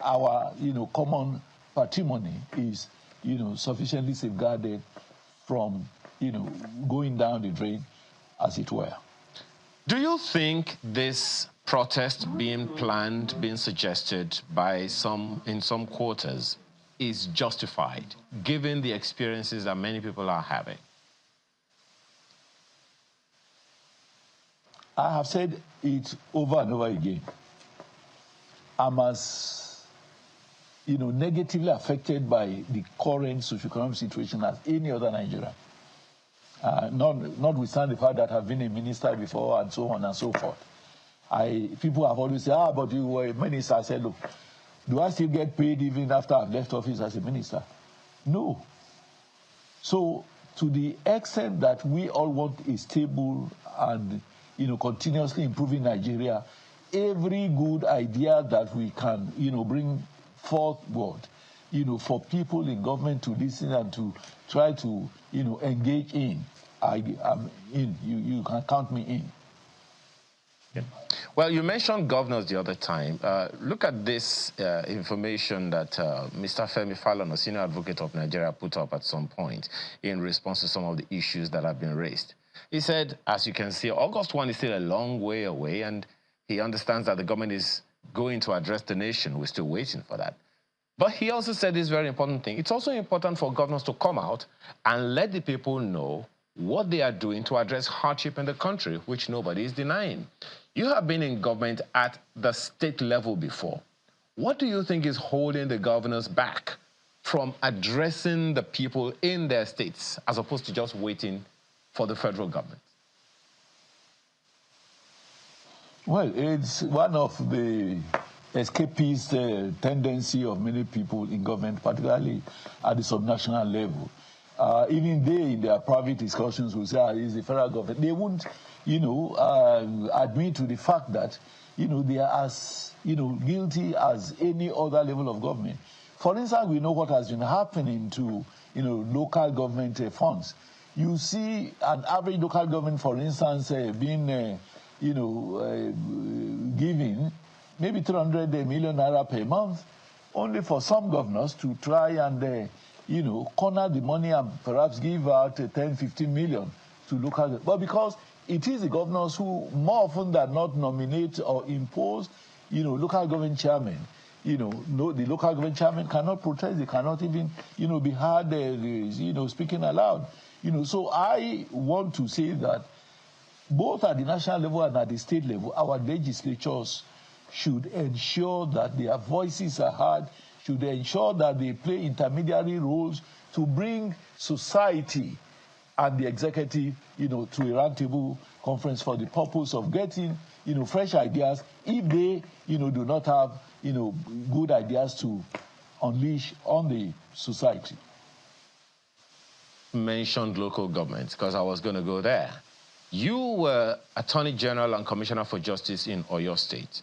our common patrimony, is sufficiently safeguarded from going down the drain, as it were. Do you think this protest being planned, being suggested by some in some quarters is justified, given the experiences that many people are having? I have said it over and over again. I'm as negatively affected by the current socioeconomic situation as any other Nigerian. Notwithstanding the fact that I've been a minister before and so on and so forth. People have always said, but you were a minister. I said, look, do I still get paid even after I've left office as a minister? No. So to the extent that we all want a stable and continuously improving Nigeria, every good idea that we can bring forward, for people in government to listen and to try to engage in, I'm in. You can count me in. Yeah. Well, you mentioned governors the other time. Look at this information that Mr. Femi Falana, senior advocate of Nigeria, put up at some point in response to some of the issues that have been raised. He said, as you can see, August 1 is still a long way away, and he understands that the government is going to address the nation. We're still waiting for that. But he also said this very important thing. It's also important for governors to come out and let the people know what they are doing to address hardship in the country, which nobody is denying. You have been in government at the state level before. What do you think is holding the governors back from addressing the people in their states as opposed to just waiting for the federal government? Well, it's one of the escapist tendency of many people in government, particularly at the subnational level. Even they, in their private discussions, will say, it's the federal government. They won't, admit to the fact that, they are as, guilty as any other level of government. For instance, we know what has been happening to, local government funds. You see an average local government, for instance, being, giving maybe 300 million naira per month, only for some governors to try and, corner the money and perhaps give out 10, 15 million to local government. But because it is the governors who more often than not nominate or impose, local government chairmen. The local government chairman cannot protest. They cannot even, be heard, speaking aloud. So I want to say that both at the national level and at the state level, our legislatures should ensure that their voices are heard, should ensure that they play intermediary roles to bring society and the executive, to a roundtable conference for the purpose of getting, fresh ideas if they, do not have, good ideas to unleash on the society. Mentioned local governments, because I was going to go there. You were Attorney General and Commissioner for Justice in Oyo State.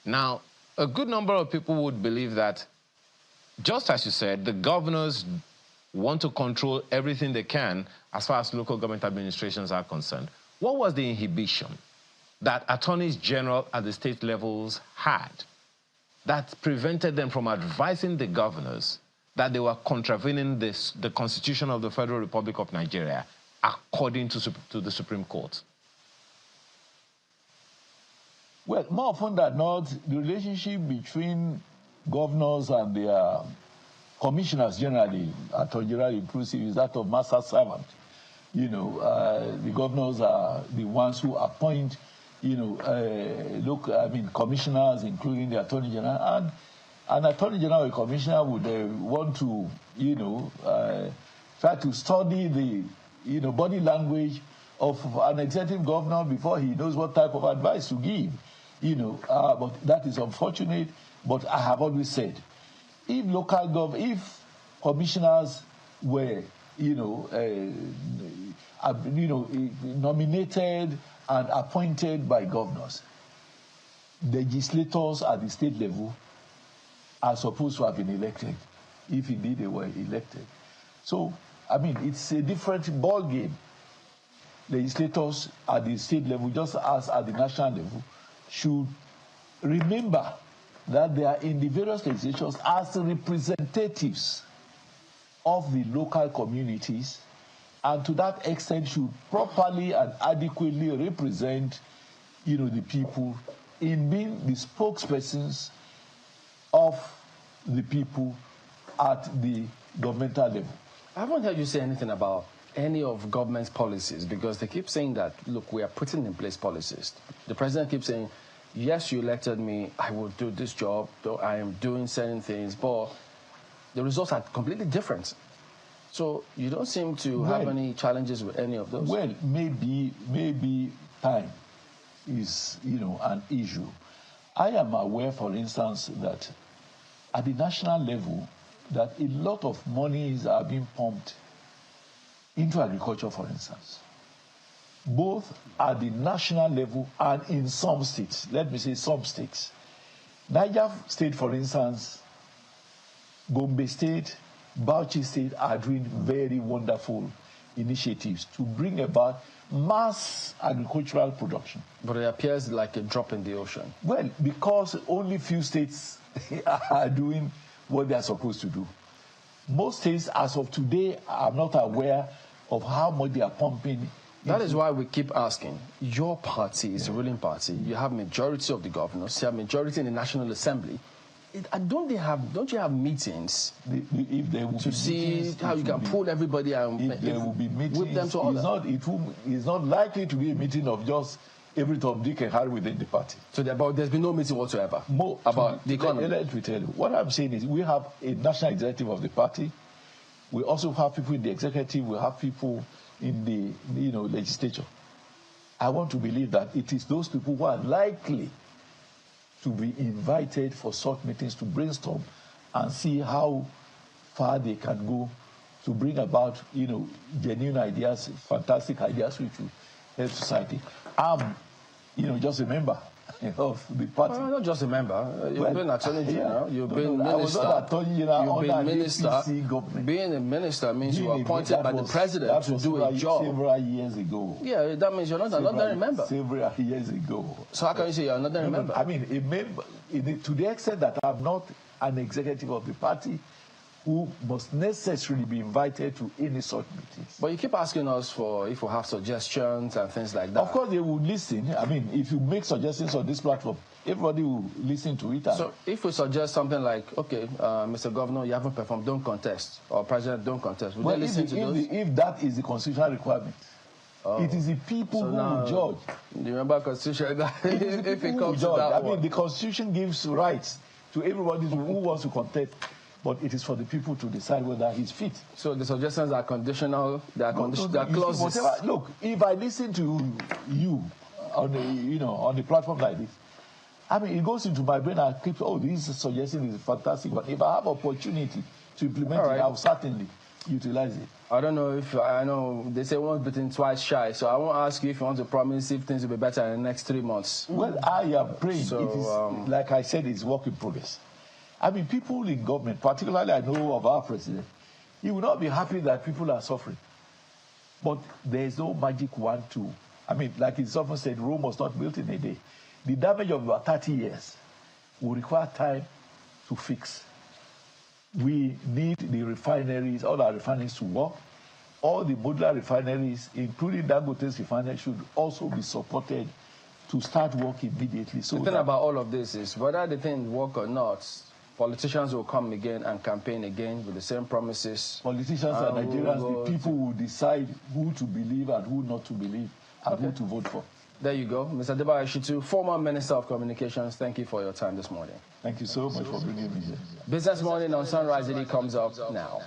Now, a good number of people would believe that, just as you said, the governors want to control everything they can as far as local government administrations are concerned. What was the inhibition that attorneys general at the state levels had that prevented them from advising the governors that they were contravening the Constitution of the Federal Republic of Nigeria according to the Supreme Court? Well, more often than not, the relationship between governors and their commissioners generally, Attorney General inclusive, is that of master-servant. the governors are the ones who appoint, commissioners, including the Attorney General. And an Attorney General or a commissioner would want to, try to study the, body language of an executive governor before he knows what type of advice to give. But that is unfortunate. But I have always said, if if commissioners were, nominated and appointed by governors, legislators at the state level are supposed to have been elected, if indeed they were elected. So, it's a different ball game. Legislators at the state level, just as at the national level, should remember that they are in the various legislatures as representatives of the local communities, and to that extent should properly and adequately represent, the people in being the spokespersons of the people at the governmental level. I haven't heard you say anything about any of government's policies, because they keep saying that, look, we are putting in place policies. The president keeps saying, yes, you elected me, I will do this job, I am doing certain things, but the results are completely different. So you don't seem to have any challenges with any of those. Well, maybe time is, an issue. I am aware, for instance, that at the national level, that a lot of monies are being pumped into agriculture, for instance, both at the national level and in some states. Let me say some states. Niger State, for instance, Gombe State, Bauchi State are doing very wonderful initiatives to bring about mass agricultural production. But it appears like a drop in the ocean. Well, because only few states are doing what they are supposed to do. Most states, as of today, are not aware of how much they are pumping. That is why we keep asking. Your party is a ruling party. You have majority of the governors. You have majority in the National Assembly. Don't you have meetings to see how you can pull everybody and there will be meetings, whip them to order? It's not likely to be a meeting of just every Tom, Dick, and Harry within the party. So there's been no meeting whatsoever about the economy? Let me tell you. What I'm saying is we have a national executive of the party. We also have people in the executive. We have people in the legislature. I want to believe that it is those people who are likely to be invited for such meetings to brainstorm and see how far they can go to bring about, genuine ideas, fantastic ideas which will help society. I'm, just a member of the party. Well, not just a member. You've been Attorney General. You've been Minister. I was not Attorney General. You've been Minister. Government. Being a minister means you were appointed by the president to do a job. Several years ago. Yeah, that means you're not an ordinary member. Several years ago. So how can you say you're an ordinary member? A member, to the extent that I'm not an executive of the party who must necessarily be invited to any such meetings. But you keep asking us if we have suggestions and things like that. Of course, they will listen. If you make suggestions on this platform, everybody will listen to it. So if we suggest something like, okay, Mr. Governor, you haven't performed, don't contest, or President, don't contest, will they listen to those? If that is the constitutional requirement, it is the people who will judge. Do you remember Constitution? If it comes to that the Constitution gives rights to everybody who wants to contest. But it is for the people to decide whether he's fit. So the suggestions are conditional. They are clauses. Look, if I listen to you on the platform like this, it goes into my brain. I keep, this suggestion is fantastic. But if I have opportunity to implement it, I will certainly utilize it. I don't know if I know they say once bitten, twice shy. So I won't ask you if you want to promise if things will be better in the next 3 months. Well, I am praying. So, it is, like I said, it's work in progress. People in government, particularly I know of our president, he will not be happy that people are suffering. But there is no magic one to, like it's often said, Rome was not built in a day. The damage of about 30 years will require time to fix. We need the refineries, all our refineries to work. All the modular refineries, including Dangote's refinery, should also be supported to start work immediately. So the thing about all of this is whether the thing work or not, Politicians will come again and campaign again with the same promises. Politicians and Nigerians, the people will decide who to believe and who not to believe and who to vote for. There you go. Mr. Debayo Shitu, former Minister of Communications, thank you for your time this morning. Thank you so much for bringing me here. Business Morning on Sunrise Daily comes up now.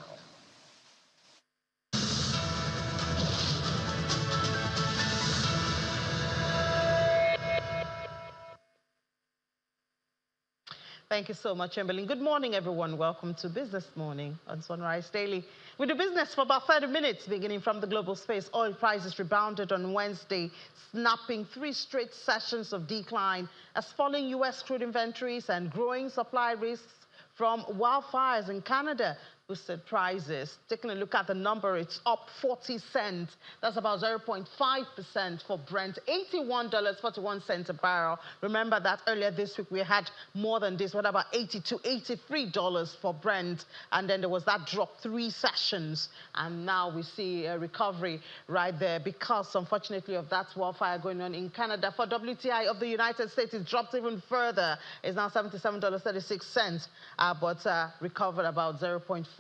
Thank you so much, Chamberlain. Good morning, everyone. Welcome to Business Morning on Sunrise Daily. We do business for about 30 minutes, beginning from the global space. Oil prices rebounded on Wednesday, snapping 3 straight sessions of decline as falling U.S. crude inventories and growing supply risks from wildfires in Canada boosted prices. Taking a look at the number, it's up 40 cents. That's about 0.5% for Brent, $81.41 a barrel. Remember that earlier this week we had more than this. What about $82, $83 for Brent? And then there was that drop 3 sessions. And now we see a recovery right there because, unfortunately, of that wildfire going on in Canada. For WTI of the United States, it dropped even further. It's now $77.36, but recovered about 0.5%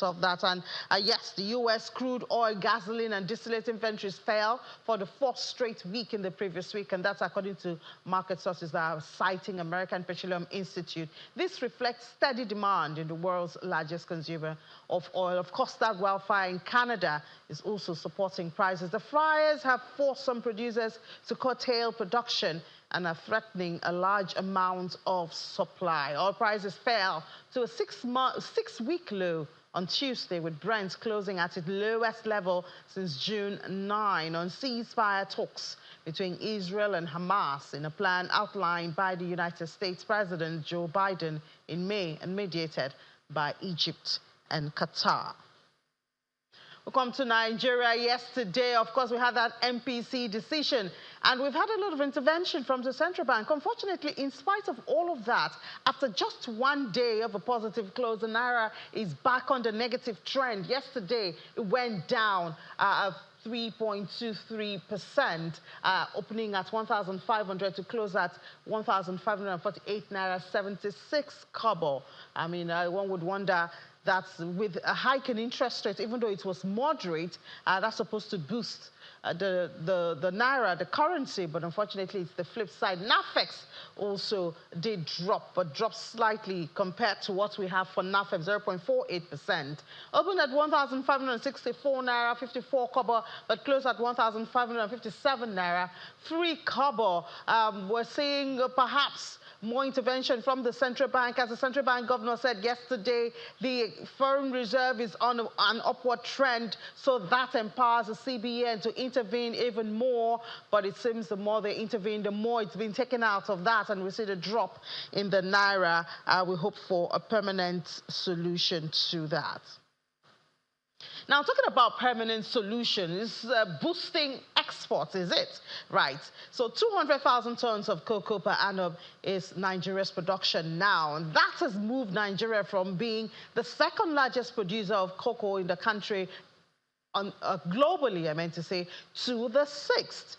of that. And yes, the U.S. crude oil, gasoline, and distillate inventories fell for the 4th straight week in the previous week, and that's according to market sources that are citing American Petroleum Institute. This reflects steady demand in the world's largest consumer of oil. Of course, that wildfire in Canada is also supporting prices. The fires have forced some producers to curtail production and are threatening a large amount of supply. Oil prices fell to a 6-week low on Tuesday, with Brent closing at its lowest level since June 9 on ceasefire talks between Israel and Hamas in a plan outlined by the United States President Joe Biden in May and mediated by Egypt and Qatar. We come to Nigeria yesterday. Of course, we had that MPC decision, and we've had a lot of intervention from the central bank. Unfortunately, in spite of all of that, after just 1 day of a positive close, the Naira is back on the negative trend. Yesterday, it went down 3.23%, opening at 1,500 to close at 1,548 Naira 76 kobo. I mean, one would wonder that with a hike in interest rate, even though it was moderate, that's supposed to boost the Naira, the currency, but unfortunately it's the flip side. NAFEX also did drop, but dropped slightly compared to what we have for NAFEX, 0.48%. Opened at 1,564 Naira, 54 kobo, but closed at 1,557 Naira, 3 kobo. We're seeing perhaps more intervention from the central bank. As the central bank governor said yesterday, the foreign reserve is on an upward trend, so that empowers the CBN to intervene even more. But it seems the more they intervene, the more it's been taken out of that, and we see the drop in the Naira. We hope for a permanent solution to that. Now, talking about permanent solutions, boosting exports, is it? Right. So 200,000 tons of cocoa per annum is Nigeria's production now. And that has moved Nigeria from being the 2nd largest producer of cocoa in the country, globally, I meant to say, to the 6th.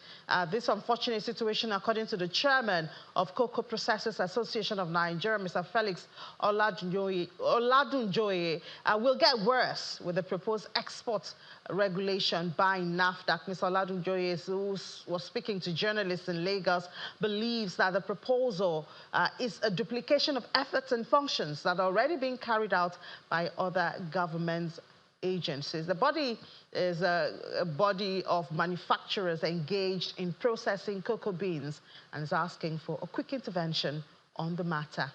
This unfortunate situation, according to the chairman of Cocoa Processors Association of Nigeria, Mr. Felix Oladunjoye, will get worse with the proposed export regulation by NAFDAC. Mr. Oladunjoye, who was speaking to journalists in Lagos, believes that the proposal is a duplication of efforts and functions that are already being carried out by other government agencies. The body is a body of manufacturers engaged in processing cocoa beans and is asking for a quick intervention on the matter.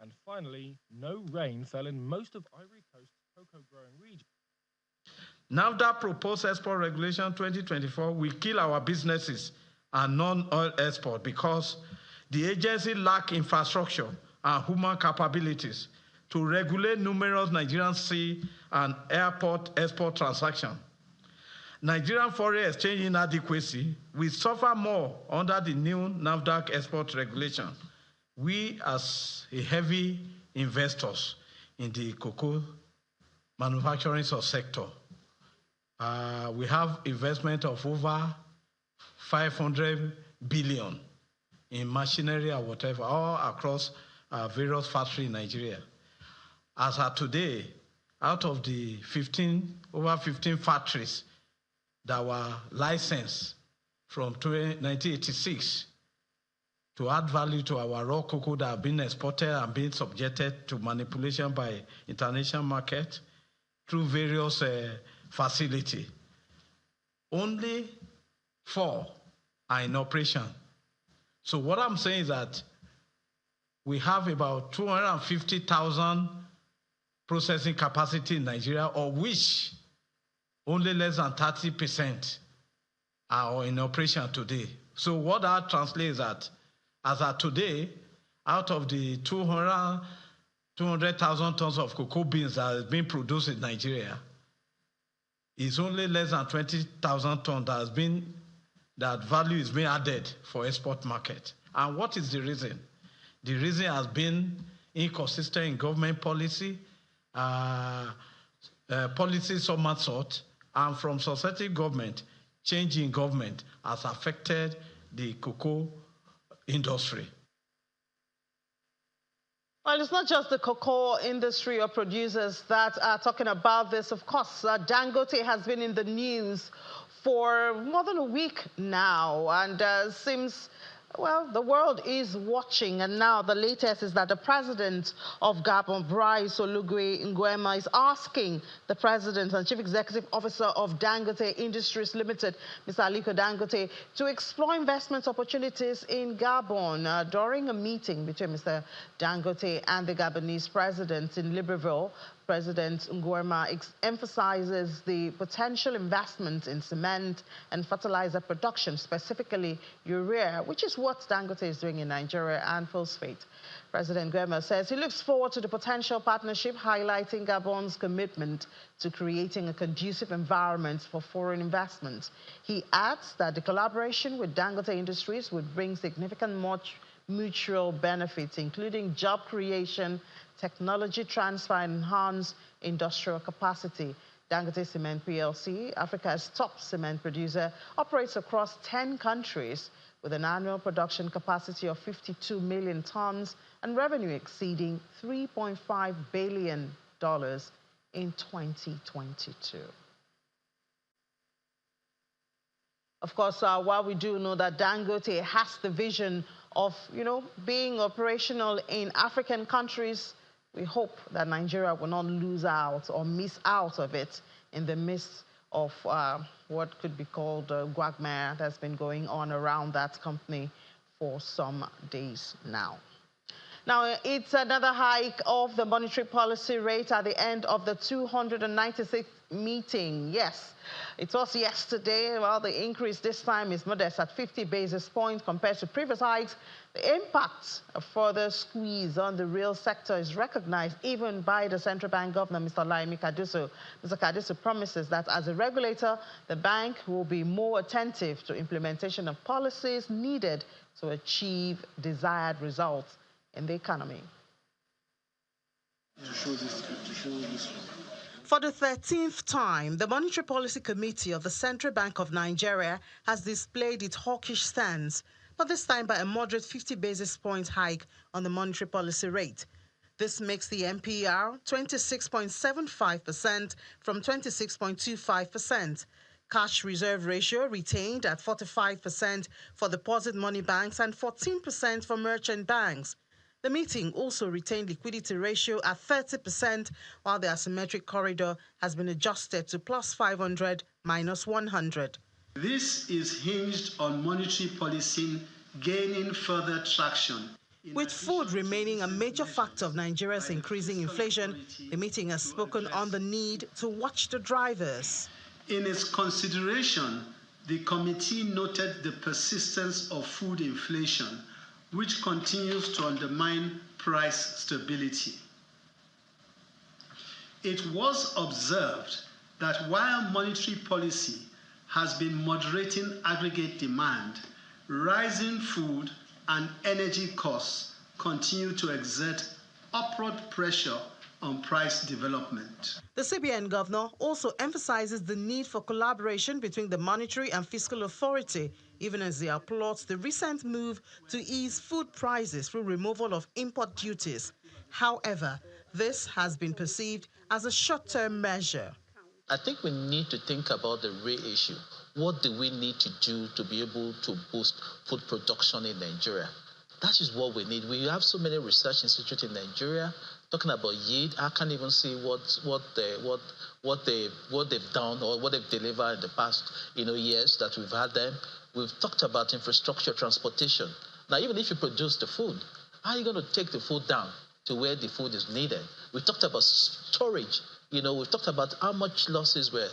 And finally, no rain fell in most of Ivory Coast's cocoa-growing region. NAFDAC proposed export regulation 2024 will kill our businesses and non-oil export because the agency lacks infrastructure and human capabilities to regulate numerous Nigerian sea and airport export transactions. Nigerian foreign exchange inadequacy will suffer more under the new NAFDAC export regulation. We, as a heavy investors in the cocoa manufacturing sector, we have investment of over 500 billion in machinery or whatever, all across various factories in Nigeria. As of today, out of the over 15 factories that were licensed from 1986 to add value to our raw cocoa that have been exported and been subjected to manipulation by international market through various facilities, only 4 are in operation. So what I'm saying is that we have about 250,000 processing capacity in Nigeria, of which only less than 30% are in operation today. So what that translates is that as of today, out of the 200,000 tons of cocoa beans that is being produced in Nigeria, it's only less than 20,000 tons that value is being added for export market. And what is the reason? The reason has been inconsistent in government policy, policy some sort, and from successive government, change in government has affected the cocoa industry. Well, it's not just the cocoa industry or producers that are talking about this. Of course, Dangote has been in the news for more than a week now, and seems, well, the world is watching. And now the latest is that the president of Gabon, Brice Oligui Nguema, is asking the president and chief executive officer of Dangote Industries Limited, Mr. Aliko Dangote, to explore investment opportunities in Gabon. During a meeting between Mr. Dangote and the Gabonese president in Libreville, President Nguema emphasizes the potential investment in cement and fertilizer production, specifically urea, which is what Dangote is doing in Nigeria, and phosphate. President Nguema says he looks forward to the potential partnership, highlighting Gabon's commitment to creating a conducive environment for foreign investment. He adds that the collaboration with Dangote Industries would bring significant mutual benefits, including job creation, technology transfer, and enhanced industrial capacity. Dangote Cement PLC, Africa's top cement producer, operates across 10 countries with an annual production capacity of 52 million tons and revenue exceeding $3.5 billion in 2022. Of course, while we do know that Dangote has the vision of, being operational in African countries, we hope that Nigeria will not lose out or miss out of it in the midst of what could be called a quagmire that's been going on around that company for some days now. Now, it's another hike of the monetary policy rate at the end of the 296th meeting. Yes, it was yesterday. Well, the increase this time is modest at 50 basis points compared to previous hikes. The impact of further squeeze on the real sector is recognized even by the central bank governor, Mr. Laimi Kaduso. Mr. Kaduso promises that as a regulator, the bank will be more attentive to implementation of policies needed to achieve desired results in the economy. For the 13th time, the Monetary Policy Committee of the Central Bank of Nigeria has displayed its hawkish stance, but this time by a moderate 50 basis points hike on the monetary policy rate. This makes the MPR 26.75% from 26.25%. Cash reserve ratio retained at 45% for deposit money banks and 14% for merchant banks. The meeting also retained liquidity ratio at 30%, while the asymmetric corridor has been adjusted to plus 500, minus 100. This is hinged on monetary policy gaining further traction. With food remaining a major factor of Nigeria's increasing inflation, the meeting has spoken on the need to watch the drivers. In its consideration, the committee noted the persistence of food inflation, which continues to undermine price stability. It was observed that while monetary policy has been moderating aggregate demand, rising food and energy costs continue to exert upward pressure on price development. The CBN governor also emphasizes the need for collaboration between the monetary and fiscal authority, even as he applauds the recent move to ease food prices through removal of import duties. However, this has been perceived as a short-term measure. I think we need to think about the real issue. What do we need to do to be able to boost food production in Nigeria? That is what we need. We have so many research institutes in Nigeria talking about yield. I can't even see what they've done or what they've delivered in the past years that we've had them. We've talked about infrastructure, transportation. Now, even if you produce the food, how are you going to take the food down to where the food is needed? We talked about storage. We've talked about how much losses we're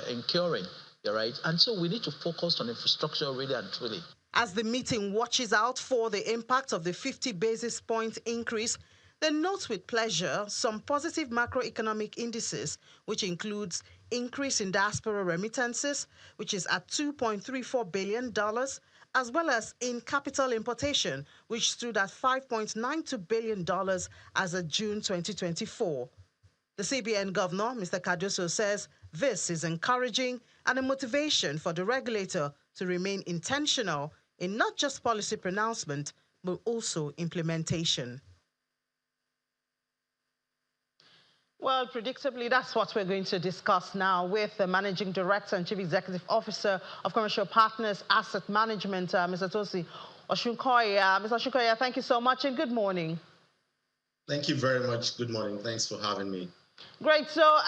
incurring, right? And so we need to focus on infrastructure really and truly. As the meeting watches out for the impact of the 50 basis point increase, they note with pleasure some positive macroeconomic indices, which includes increase in diaspora remittances, which is at $2.34 billion, as well as in capital importation, which stood at $5.92 billion as of June 2024. The CBN governor, Mr. Cardoso, says this is encouraging and a motivation for the regulator to remain intentional in not just policy pronouncement, but also implementation. Well, predictably, that's what we're going to discuss now with the Managing Director and Chief Executive Officer of Commercial Partners Asset Management, Mr. Tosi Osunkoya. Mr. Osunkoya, thank you so much and good morning. Thank you very much. Good morning. Thanks for having me. Great. So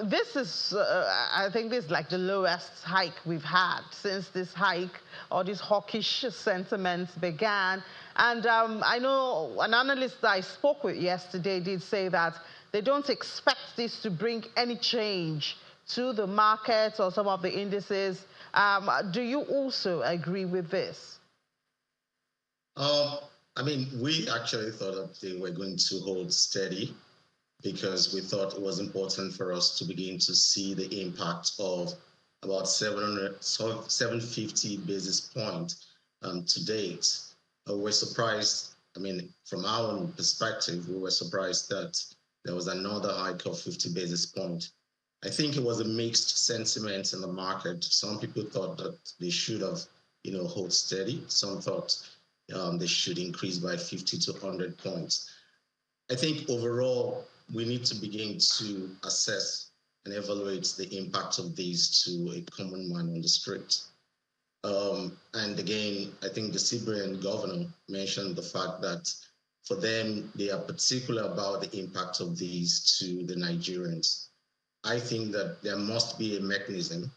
this is, I think this is like the lowest hike we've had since this hike or this hawkish sentiments began. And I know an analyst I spoke with yesterday did say that they don't expect this to bring any change to the market or some of the indices. Do you also agree with this? I mean, we actually thought that they were going to hold steady because we thought it was important for us to begin to see the impact of about 750 basis points to date. We're surprised, I mean, from our own perspective, we were surprised that there was another hike of 50 basis points. I think it was a mixed sentiment in the market. Some people thought that they should have, hold steady. Some thought they should increase by 50 to 100 points. I think overall, we need to begin to assess and evaluate the impact of these to a common man on the street. And again, I think the CBN governor mentioned the fact that for them, they are particular about the impact of these to the Nigerians. I think that there must be a mechanism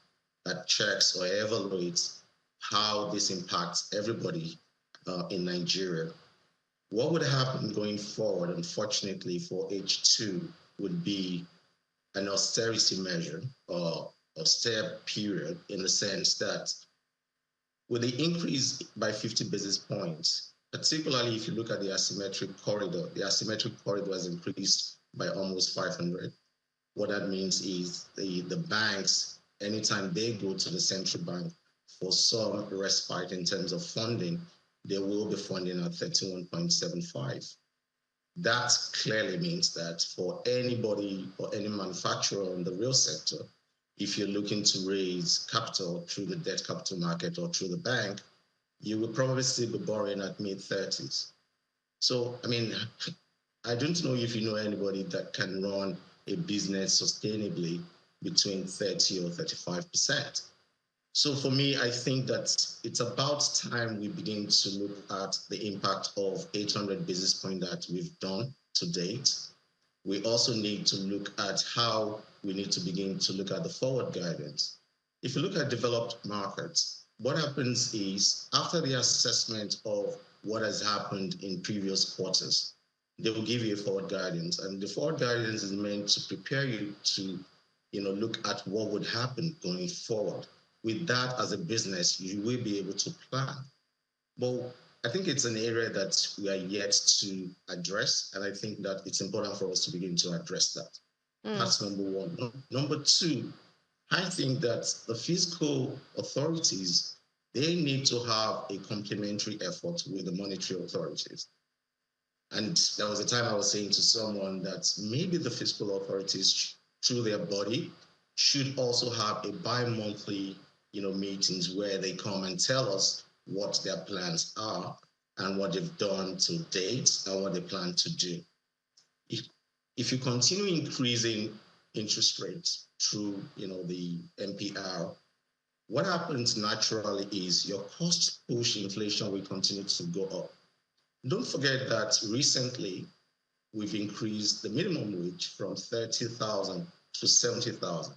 that checks or evaluates how this impacts everybody in Nigeria. What would happen going forward, unfortunately, for H2 would be an austerity measure or austere period in the sense that with the increase by 50 basis points, particularly if you look at the asymmetric corridor has increased by almost 500. What that means is the banks, anytime they go to the central bank for some respite in terms of funding, they will be funding at 31.75. That clearly means that for anybody or any manufacturer in the real sector, if you're looking to raise capital through the debt capital market or through the bank, you will probably still be borrowing at mid-30s. So, I mean, I don't know if you know anybody that can run a business sustainably between 30 or 35%. So for me, I think that it's about time we begin to look at the impact of 800 basis points that we've done to date. We also need to look at how we need to begin to look at the forward guidance. If you look at developed markets, what happens is after the assessment of what has happened in previous quarters, they will give you a forward guidance. And the forward guidance is meant to prepare you to look at what would happen going forward. With that as a business, you will be able to plan. But I think it's an area that we are yet to address, and I think that it's important for us to begin to address that. That's number one. Number two, I think that the fiscal authorities, they need to have a complementary effort with the monetary authorities. And there was a time I was saying to someone that maybe the fiscal authorities, through their body, should also have a bi-monthly, meetings where they come and tell us what their plans are and what they've done to date and what they plan to do. If you continue increasing interest rates through, the MPR, what happens naturally is your cost push inflation will continue to go up. Don't forget that recently we've increased the minimum wage from 30,000 to 70,000.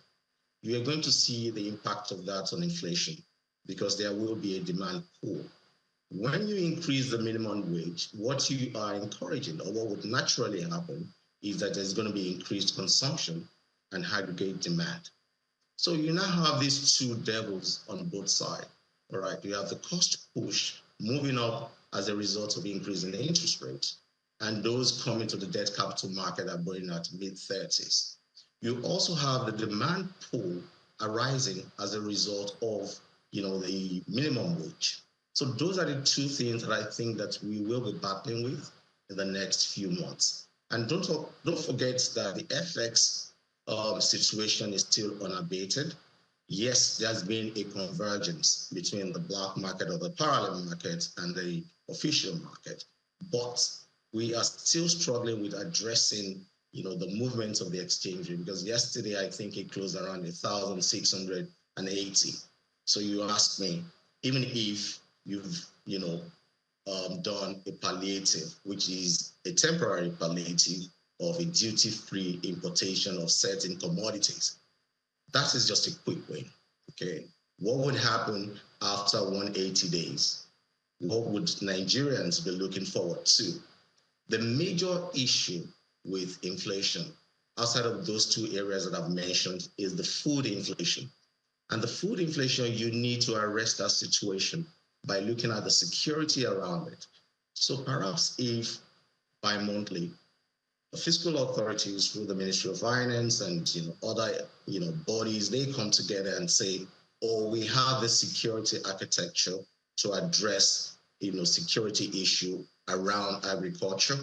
You are going to see the impact of that on inflation because there will be a demand pull. When you increase the minimum wage, what you are encouraging, or what would naturally happen, is that there's going to be increased consumption and aggregate demand. So you now have these two devils on both sides. All right, you have the cost push moving up as a result of increasing the interest rate, and those coming to the debt capital market are going at mid-30s. You also have the demand pull arising as a result of, the minimum wage. So those are the two things that I think that we will be battling with in the next few months. And don't forget that the FX situation is still unabated. Yes, there's been a convergence between the black market or the parallel market and the official market, but we are still struggling with addressing, the movements of the exchange rate, because yesterday I think it closed around 1,680. So you ask me, even if you've, done a palliative, which is a temporary palliative of a duty-free importation of certain commodities, that is just a quick win, okay? What would happen after 180 days? What would Nigerians be looking forward to? The major issue with inflation, outside of those two areas that I've mentioned, is the food inflation. And the food inflation, you need to arrest that situation by looking at the security around it. So perhaps if bi-monthly, the fiscal authorities through the Ministry of Finance and other bodies, they come together and say, oh, we have the security architecture to address security issue around agriculture,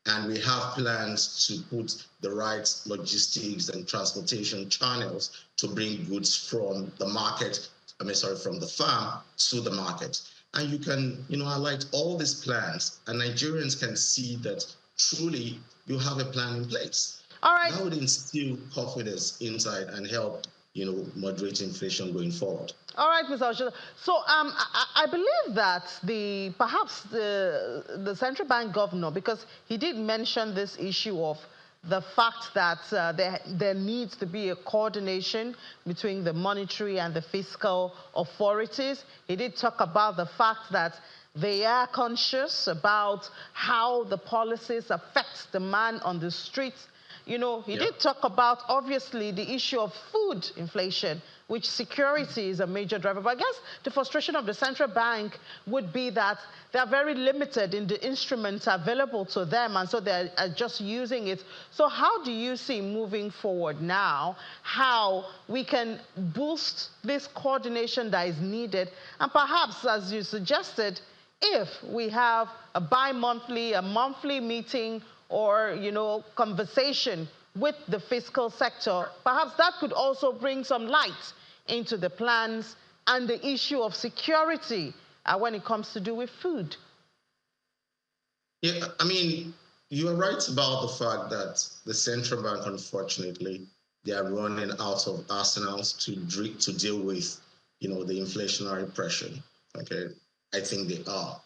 and we have plans to put the right logistics and transportation channels to bring goods from the market, from the farm to the market. And you can, highlight all these plans, and Nigerians can see that truly you have a plan in place. All right. That would instill confidence inside and help, moderate inflation going forward. All right, Mr. Osho. So I believe that perhaps the central bank governor, because he did mention this issue of the fact that there needs to be a coordination between the monetary and the fiscal authorities. He did talk about the fact that they are conscious about how the policies affect the man on the streets. He did talk about, obviously, the issue of food inflation, which security is a major driver. But I guess the frustration of the central bank would be that they're very limited in the instruments available to them, and so they're just using it. So how do you see moving forward now, how we can boost this coordination that is needed? And perhaps, as you suggested, if we have a bi-monthly, a monthly meeting, or, conversation with the fiscal sector, perhaps that could also bring some light into the plans and the issue of security when it comes to do with food. Yeah, you are right about the fact that the central bank, unfortunately, they are running out of arsenals to deal with, the inflationary pressure. Okay, I think they are.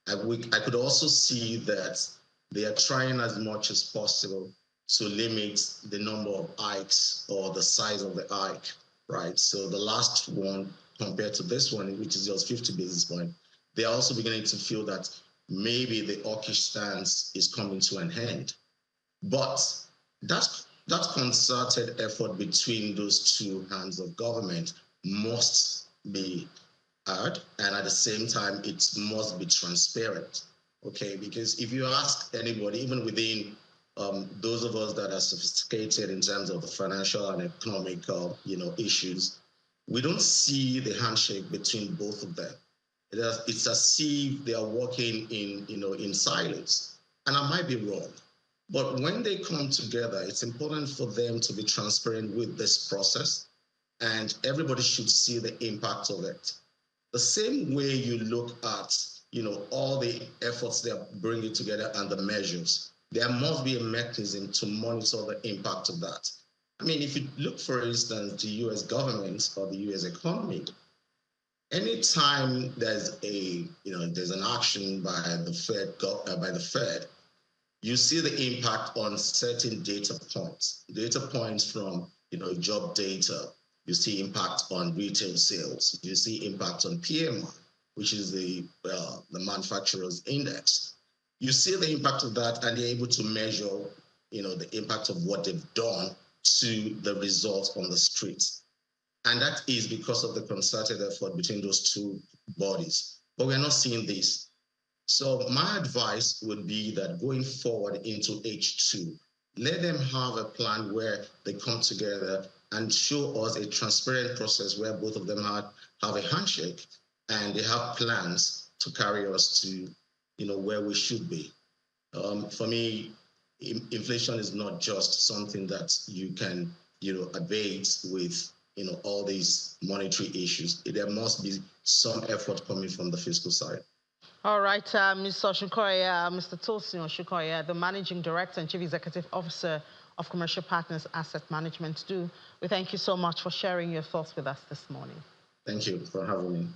I could also see that they are trying as much as possible to limit the number of hikes or the size of the hike, right? So the last one compared to this one, which is just 50 basis points, they're also beginning to feel that maybe the hawkish stance is coming to an end. But that concerted effort between those two hands of government must be heard, and at the same time, it must be transparent. Okay, because if you ask anybody, even within those of us that are sophisticated in terms of the financial and economic, issues, we don't see the handshake between both of them. It's as if they are working in silos. And I might be wrong. But when they come together, it's important for them to be transparent with this process, and everybody should see the impact of it. The same way you look at, all the efforts they're bringing together and the measures, there must be a mechanism to monitor the impact of that. I mean, if you look, for instance, the U.S. government or the U.S. economy, anytime there's there's an action by the Fed, you see the impact on certain data points from job data. You see impact on retail sales. You see impact on PMI, which is the manufacturers index. You see the impact of that, and they're able to measure the impact of what they've done to the results on the streets. And that is because of the concerted effort between those two bodies. But we're not seeing this. So my advice would be that going forward into H2, let them have a plan where they come together and show us a transparent process where both of them have a handshake and they have plans to carry us to where we should be. For me, inflation is not just something that you can abate with all these monetary issues. There must be some effort coming from the fiscal side. All right, Mr. Oshukoya, Mr. Tosin Oshukoya, the Managing Director and Chief Executive Officer of Commercial Partners Asset Management. We thank you so much for sharing your thoughts with us this morning. Thank you for having me.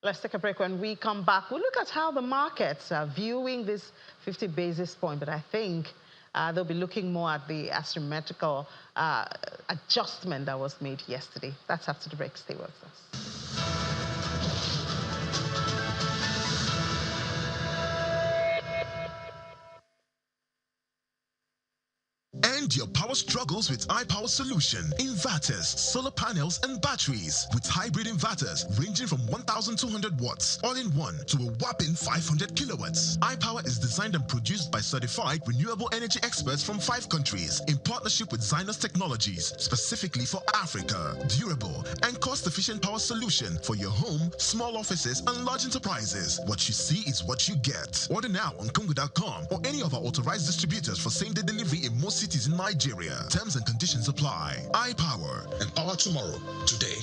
Let's take a break. When we come back, we'll look at how the markets are viewing this 50 basis point, but I think they'll be looking more at the asymmetrical adjustment that was made yesterday. That's after the break. Stay with us. End your power struggles with iPower Solution. Inverters, solar panels, and batteries. With hybrid inverters ranging from 1,200 watts all-in-one to a whopping 500 kilowatts. iPower is designed and produced by certified renewable energy experts from 5 countries in partnership with Zynos Technologies, specifically for Africa. Durable and cost-efficient power solution for your home, small offices, and large enterprises. What you see is what you get. Order now on Congo.com or any of our authorized distributors for same-day delivery in most cities in Nigeria. Terms and conditions apply. iPower. Empower tomorrow. Today.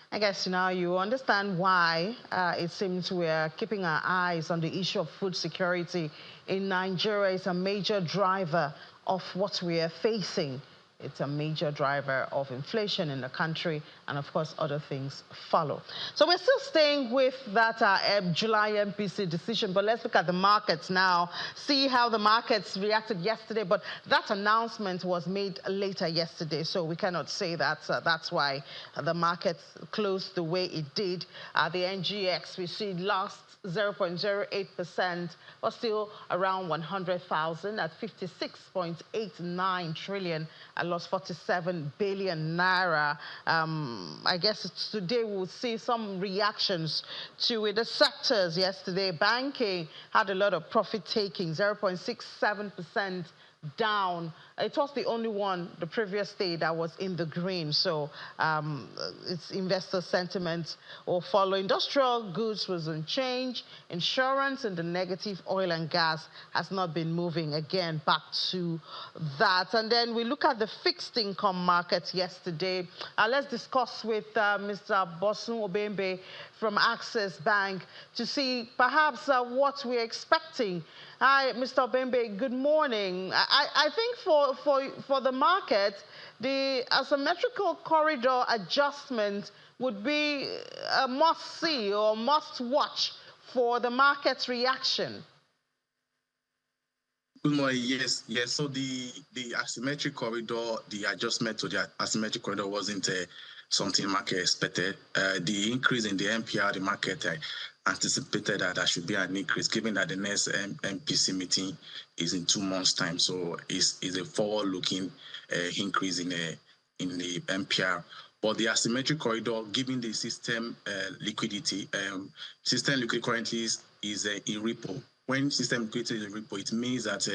I guess now you understand why it seems we're keeping our eyes on the issue of food security in Nigeria. It's a major driver of what we are facing. It's a major driver of inflation in the country, and of course, other things follow. So we're still staying with that July MPC decision, but let's look at the markets now, see how the markets reacted yesterday. But that announcement was made later yesterday, so we cannot say that. That's why the markets closed the way it did. The NGX, we see lost 0.08%, but still around 100,000 at 56.89 trillion. I lost 47 billion naira. I guess today we'll see some reactions to it. The sectors yesterday, banking had a lot of profit taking, 0.67% down. It was the only one the previous day that was in the green. So it's investor sentiment or follow. Industrial goods was unchanged. Insurance and the negative. Oil and gas has not been moving. Again, back to that. And then we look at the fixed income market yesterday. Let's discuss with Mr. Bosun Obembe from Access Bank to see perhaps what we're expecting. Hi, Mr. Obembe, good morning. I think for the market, the asymmetrical corridor adjustment would be a must-see or must-watch for the market's reaction. Good morning. Yes. So the asymmetric corridor, the adjustment to the asymmetric corridor wasn't something the market expected. The increase in the MPR, the market anticipated that there should be an increase, given that the next MPC meeting is in 2 months' time. So it's a forward-looking increase in the MPR. But the asymmetric corridor, given the system liquidity, system liquidity currently is in repo. When system liquidity is in repo, it means that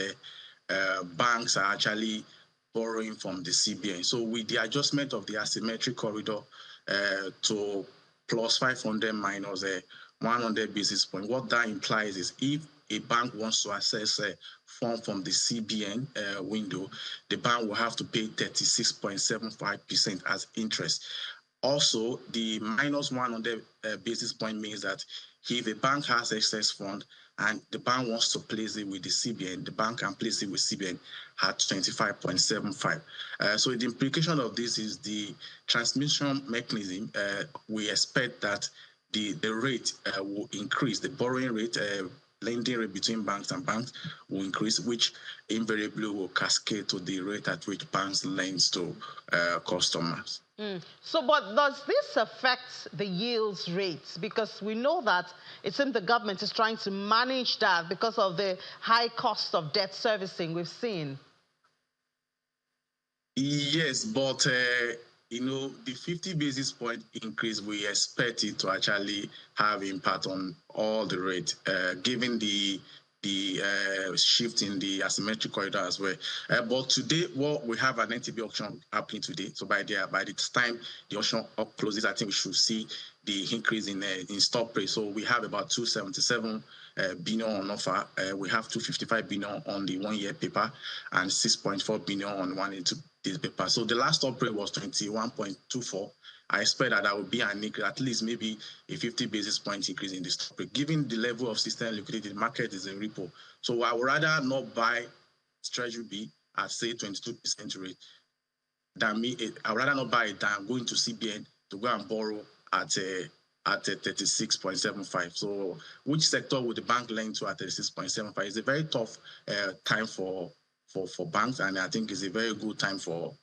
banks are actually borrowing from the CBN. So with the adjustment of the asymmetric corridor to plus 500 minus 100 basis point, what that implies is if a bank wants to access a fund from the CBN window, the bank will have to pay 36.75% as interest. Also, the minus 100 basis point means that if a bank has excess fund and the bank wants to place it with the CBN, the bank can place it with CBN at 25.75. So the implication of this is the transmission mechanism. We expect that the rate will increase, the borrowing rate, lending rate between banks and banks will increase, which invariably will cascade to the rate at which banks lend to customers. So, but does this affect the yields rates? Because we know that it seems the government is trying to manage that because of the high cost of debt servicing we've seen. Yes, but the 50 basis point increase, we expect it to actually have impact on all the rate, given the shift in the asymmetric corridor as well. But today, we have an NTB auction happening today. So by the time the auction closes, I think we should see the increase in stop rate. So we have about 277 billion on offer. We have 255 billion on the 1 year paper and 6.4 billion on 1 and 2 days paper. So the last stop rate was 21.24. I expect that will be an increase, at least maybe a 50 basis point increase in the stop rate. Given the level of system liquidity, the market is in repo. So I would rather not buy Treasury B at, say, 22% rate than I would rather not buy it than going to CBN to go and borrow at 36.75. So which sector would the bank lend to at 36.75? It's a very tough time for banks, and I think it's a very good time for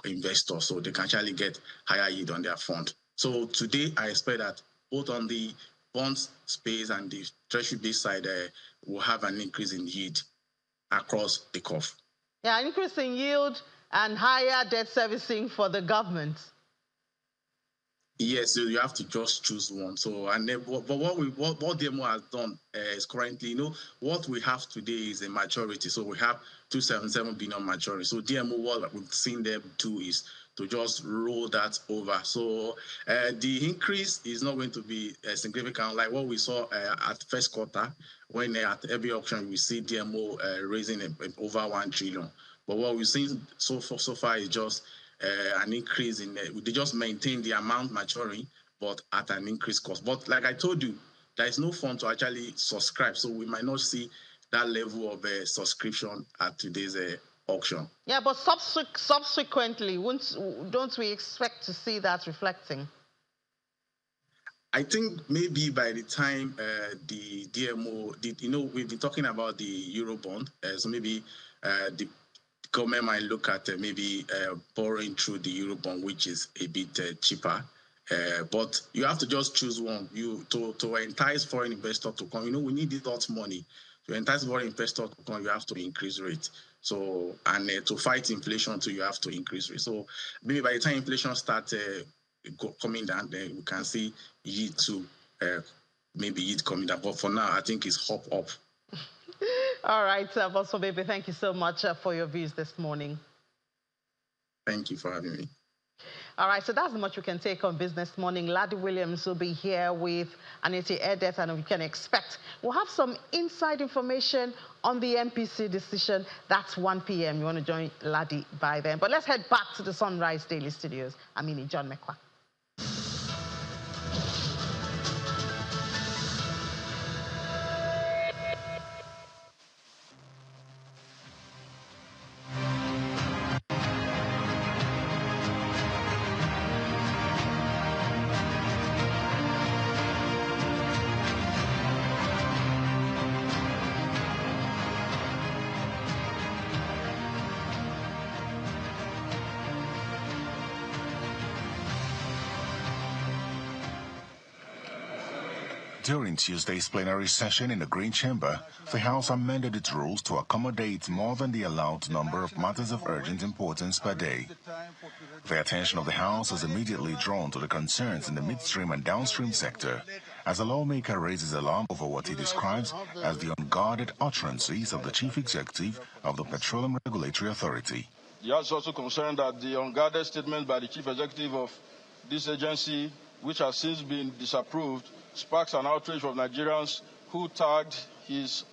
investors, so they can actually get higher yield on their fund. So today, I expect that both on the bonds space and the Treasury-based side, will have an increase in yield across the curve. Yeah, an increase in yield and higher debt servicing for the government. Yes, so you have to just choose one. So, and then, but what DMO has done is currently, what we have today is a majority. So we have 277 billion majority. So DMO, what we've seen them do is to just roll that over. So the increase is not going to be significant, like what we saw at first quarter, when at every auction we see DMO raising over 1 trillion. But what we've seen so far is just an increase in they just maintain the amount maturing, but at an increased cost. But like I told you, there is no fund to actually subscribe, so we might not see that level of subscription at today's auction. Yeah, but subsequently, don't we expect to see that reflecting? I think maybe by the time the DMO, we've been talking about the Eurobond, so maybe the government might look at maybe borrowing through the Eurobond, which is a bit cheaper. But you have to just choose one. To entice foreign investors to come. We need this lot of money. To entice foreign investors to come, you have to increase rate. So, and to fight inflation too, you have to increase rate. So maybe by the time inflation starts coming down, then we can see yield too, maybe yield coming down. But for now, I think it's hop up. All right, Bosso Baby, thank you so much for your views this morning. Thank you for having me. All right, so that's much we can take on Business Morning. Laddie Williams will be here with Anity Edet, and we can expect we'll have some inside information on the MPC decision. That's 1 p.m. You want to join Laddie by then. But let's head back to the Sunrise Daily Studios. I'm John McQuarrie. During Tuesday's plenary session in the Green Chamber, the House amended its rules to accommodate more than the allowed number of matters of urgent importance per day. The attention of the House is immediately drawn to the concerns in the midstream and downstream sector, as a lawmaker raises alarm over what he describes as the unguarded utterances of the Chief Executive of the Petroleum Regulatory Authority. The House is also concerned that the unguarded statement by the Chief Executive of this agency, which has since been disapproved, sparks an outrage from Nigerians who tagged his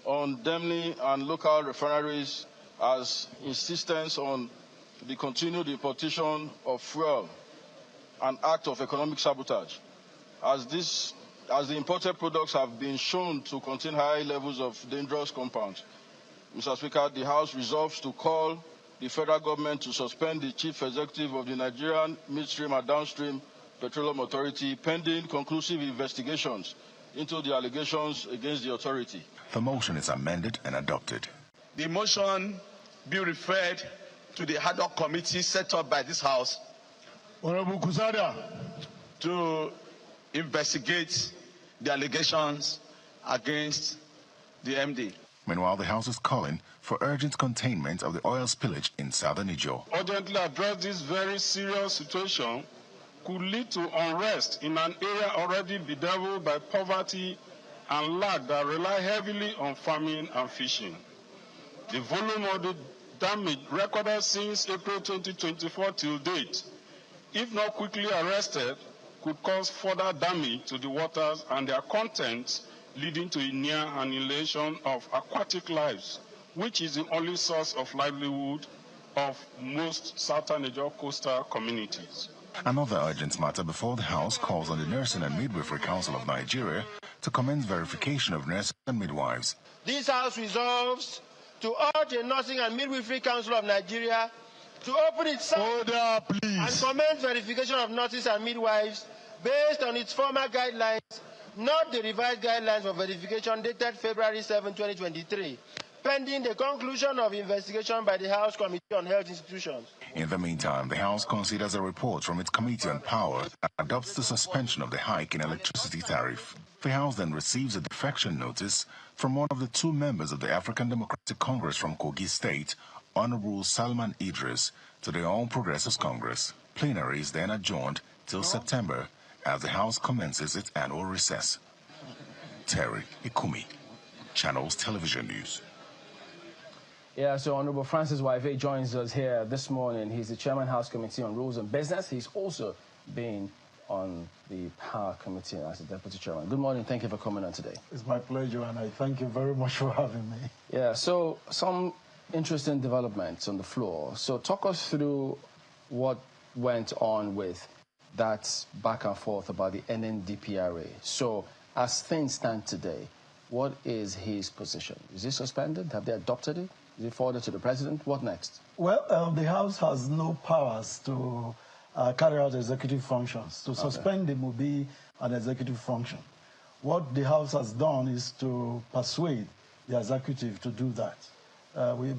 on Demley and local refineries as insistence on the continued importation of fuel, an act of economic sabotage, as the imported products have been shown to contain high levels of dangerous compounds. Mr. Speaker, the House resolves to call the federal government to suspend the Chief Executive of the Nigerian Midstream and Downstream Petroleum Authority pending conclusive investigations into the allegations against the authority. The motion is amended and adopted. The motion be referred to the ad hoc committee set up by this House, Honorable Kuzada, to investigate the allegations against the MD. Meanwhile, the House is calling for urgent containment of the oil spillage in southern Niger. Urgently address this very serious situation could lead to unrest in an area already bedeviled by poverty and lack that rely heavily on farming and fishing. The volume of the damage recorded since April 2024 till date, if not quickly arrested, could cause further damage to the waters and their contents, leading to a near annihilation of aquatic lives, which is the only source of livelihood of most southern Niger coastal communities. Another urgent matter before the House calls on the Nursing and Midwifery Council of Nigeria to commence verification of nurses and midwives. This House resolves to urge the Nursing and Midwifery Council of Nigeria to open its site and commence verification of nurses and midwives based on its former guidelines, not the revised guidelines for verification dated February 7, 2023. Pending the conclusion of investigation by the House Committee on Health Institutions. In the meantime, the House considers a report from its Committee on Power that adopts the suspension of the hike in electricity tariff. The House then receives a defection notice from one of the two members of the African Democratic Congress from Kogi State, Honorable Salman Idris, to the All Progressives Congress. Plenary is then adjourned till September as the House commences its annual recess. Terry Ikumi, Channels Television News. Yeah, so Honorable Francis Waive joins us here this morning. He's the Chairman House Committee on Rules and Business. He's also been on the Power Committee as the Deputy Chairman. Good morning. Thank you for coming on today. It's my pleasure, and I thank you very much for having me. Yeah, so some interesting developments on the floor. So talk us through what went on with that back and forth about the NNDPRA. So as things stand today, what is his position? Is he suspended? Have they adopted it? Is it forwarded to the president? What next? Well, the House has no powers to carry out executive functions. To suspend them will be an executive function. What the House has done is to persuade the executive to do that.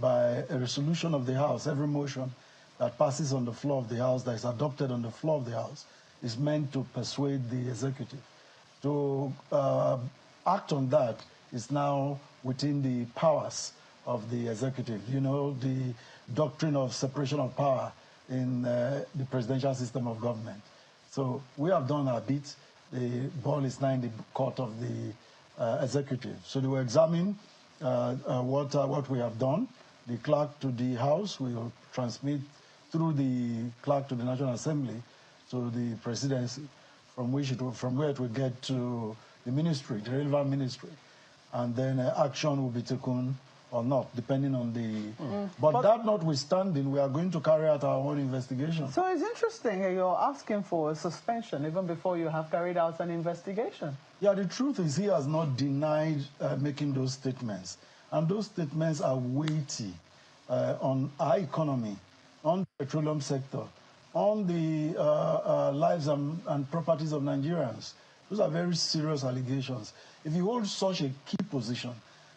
By a resolution of the House, every motion that passes on the floor of the House, that is adopted on the floor of the House, is meant to persuade the executive. To act on that is now within the powers of the executive. You know, the doctrine of separation of power in the presidential system of government. So we have done our bit. The ball is now in the court of the executive. So they will examine what we have done. The clerk to the House will transmit through the clerk to the National Assembly to the presidency, from where it will get to the ministry, the relevant ministry, and then action will be taken or not, depending on the... But that notwithstanding, we are going to carry out our own investigation. So it's interesting you're asking for a suspension even before you have carried out an investigation. Yeah, the truth is he has not denied making those statements. And those statements are weighty on our economy, on the petroleum sector, on the lives and properties of Nigerians. Those are very serious allegations. If you hold such a key position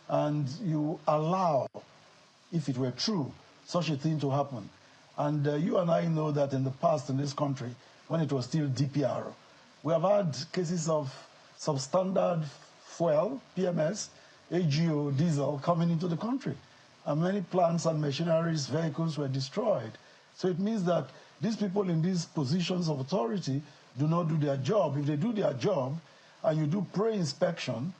and you allow, if it were true, such a thing to happen, and you and I know that in the past in this country, when it was still DPR, we have had cases of substandard fuel, PMS, AGO, diesel coming into the country. And many plants and machineries, vehicles were destroyed. So it means that these people in these positions of authority do not do their job. If they do their job and you do pre-inspection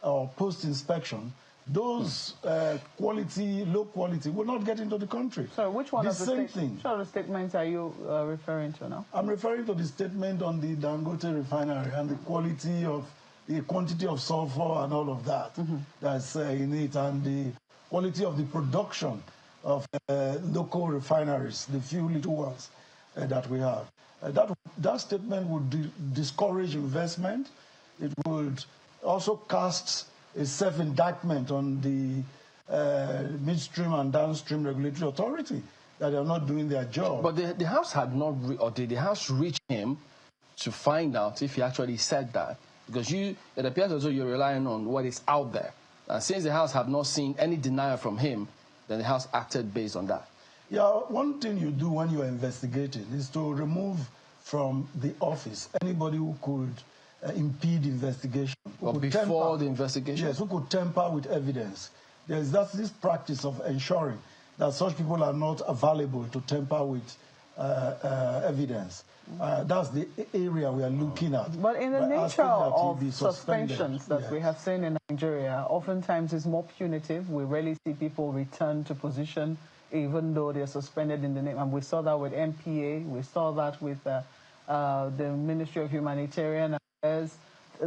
or post-inspection, those low quality will not get into the country. So which one of the statements are you referring to now? I'm referring to the statement on the Dangote refinery and the quantity of sulfur and all of that that's in it, and the quality of the production of local refineries, the few little ones that we have. That statement would discourage investment. It would also cast a self-indictment on the midstream and downstream regulatory authority that they are not doing their job. But the House had not, or did the House reach him to find out if he actually said that? Because it appears as though you're relying on what is out there. And since the House have not seen any denial from him, then the House acted based on that. Yeah, one thing you do when you are investigating is to remove from the office anybody who could impede investigation. Or before the investigation? Yes, who could tamper with evidence. That's this practice of ensuring that such people are not available to tamper with evidence. That's the area we are looking at. But in the nature of suspensions that we have seen in Nigeria, oftentimes it's more punitive. We rarely see people return to position even though they're suspended in the name. And we saw that with MPA. We saw that with the Ministry of Humanitarian Affairs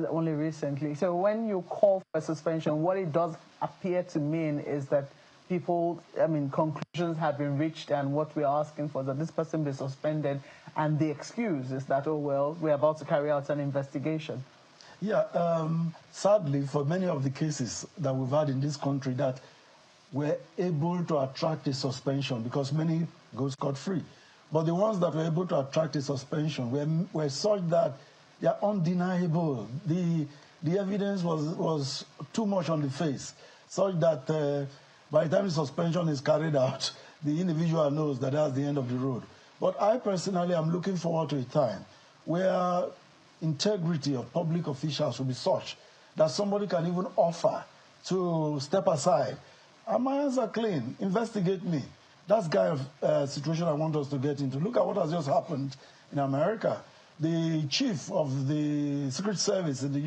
only recently. So when you call for a suspension, what it does appear to mean is that conclusions have been reached, and what we're asking for is that this person be suspended, and the excuse is that, oh, well, we're about to carry out an investigation. Yeah, sadly, for many of the cases that we've had in this country that we're able to attract a suspension because many go scot-free. But the ones that were able to attract a suspension were such that they are undeniable. The evidence was too much on the face, such that by the time the suspension is carried out, the individual knows that that's the end of the road. But I personally am looking forward to a time where integrity of public officials will be such that somebody can even offer to step aside. And my hands are clean. Investigate me. That's the kind of situation I want us to get into. Look at what has just happened in America. The chief of the Secret Service in the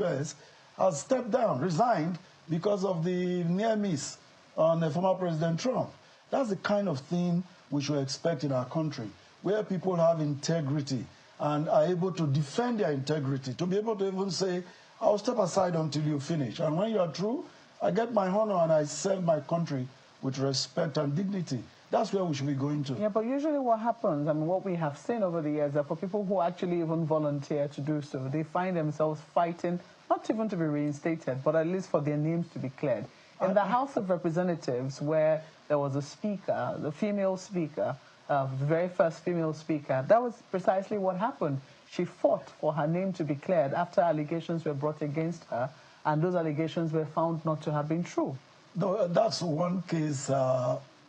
U.S. has stepped down, resigned, because of the near miss on former President Trump. That's the kind of thing we should expect in our country, where people have integrity and are able to defend their integrity, to be able to even say, I'll step aside until you finish. And when you are through, I get my honor and I serve my country with respect and dignity. That's where we should be going to. Yeah, but usually what happens, what we have seen over the years, that for people who actually even volunteer to do so, they find themselves fighting, not even to be reinstated, but at least for their names to be cleared. In the House of Representatives, where there was a speaker, the female speaker, the very first female speaker, that was precisely what happened. She fought for her name to be cleared after allegations were brought against her, and those allegations were found not to have been true. No, that's one case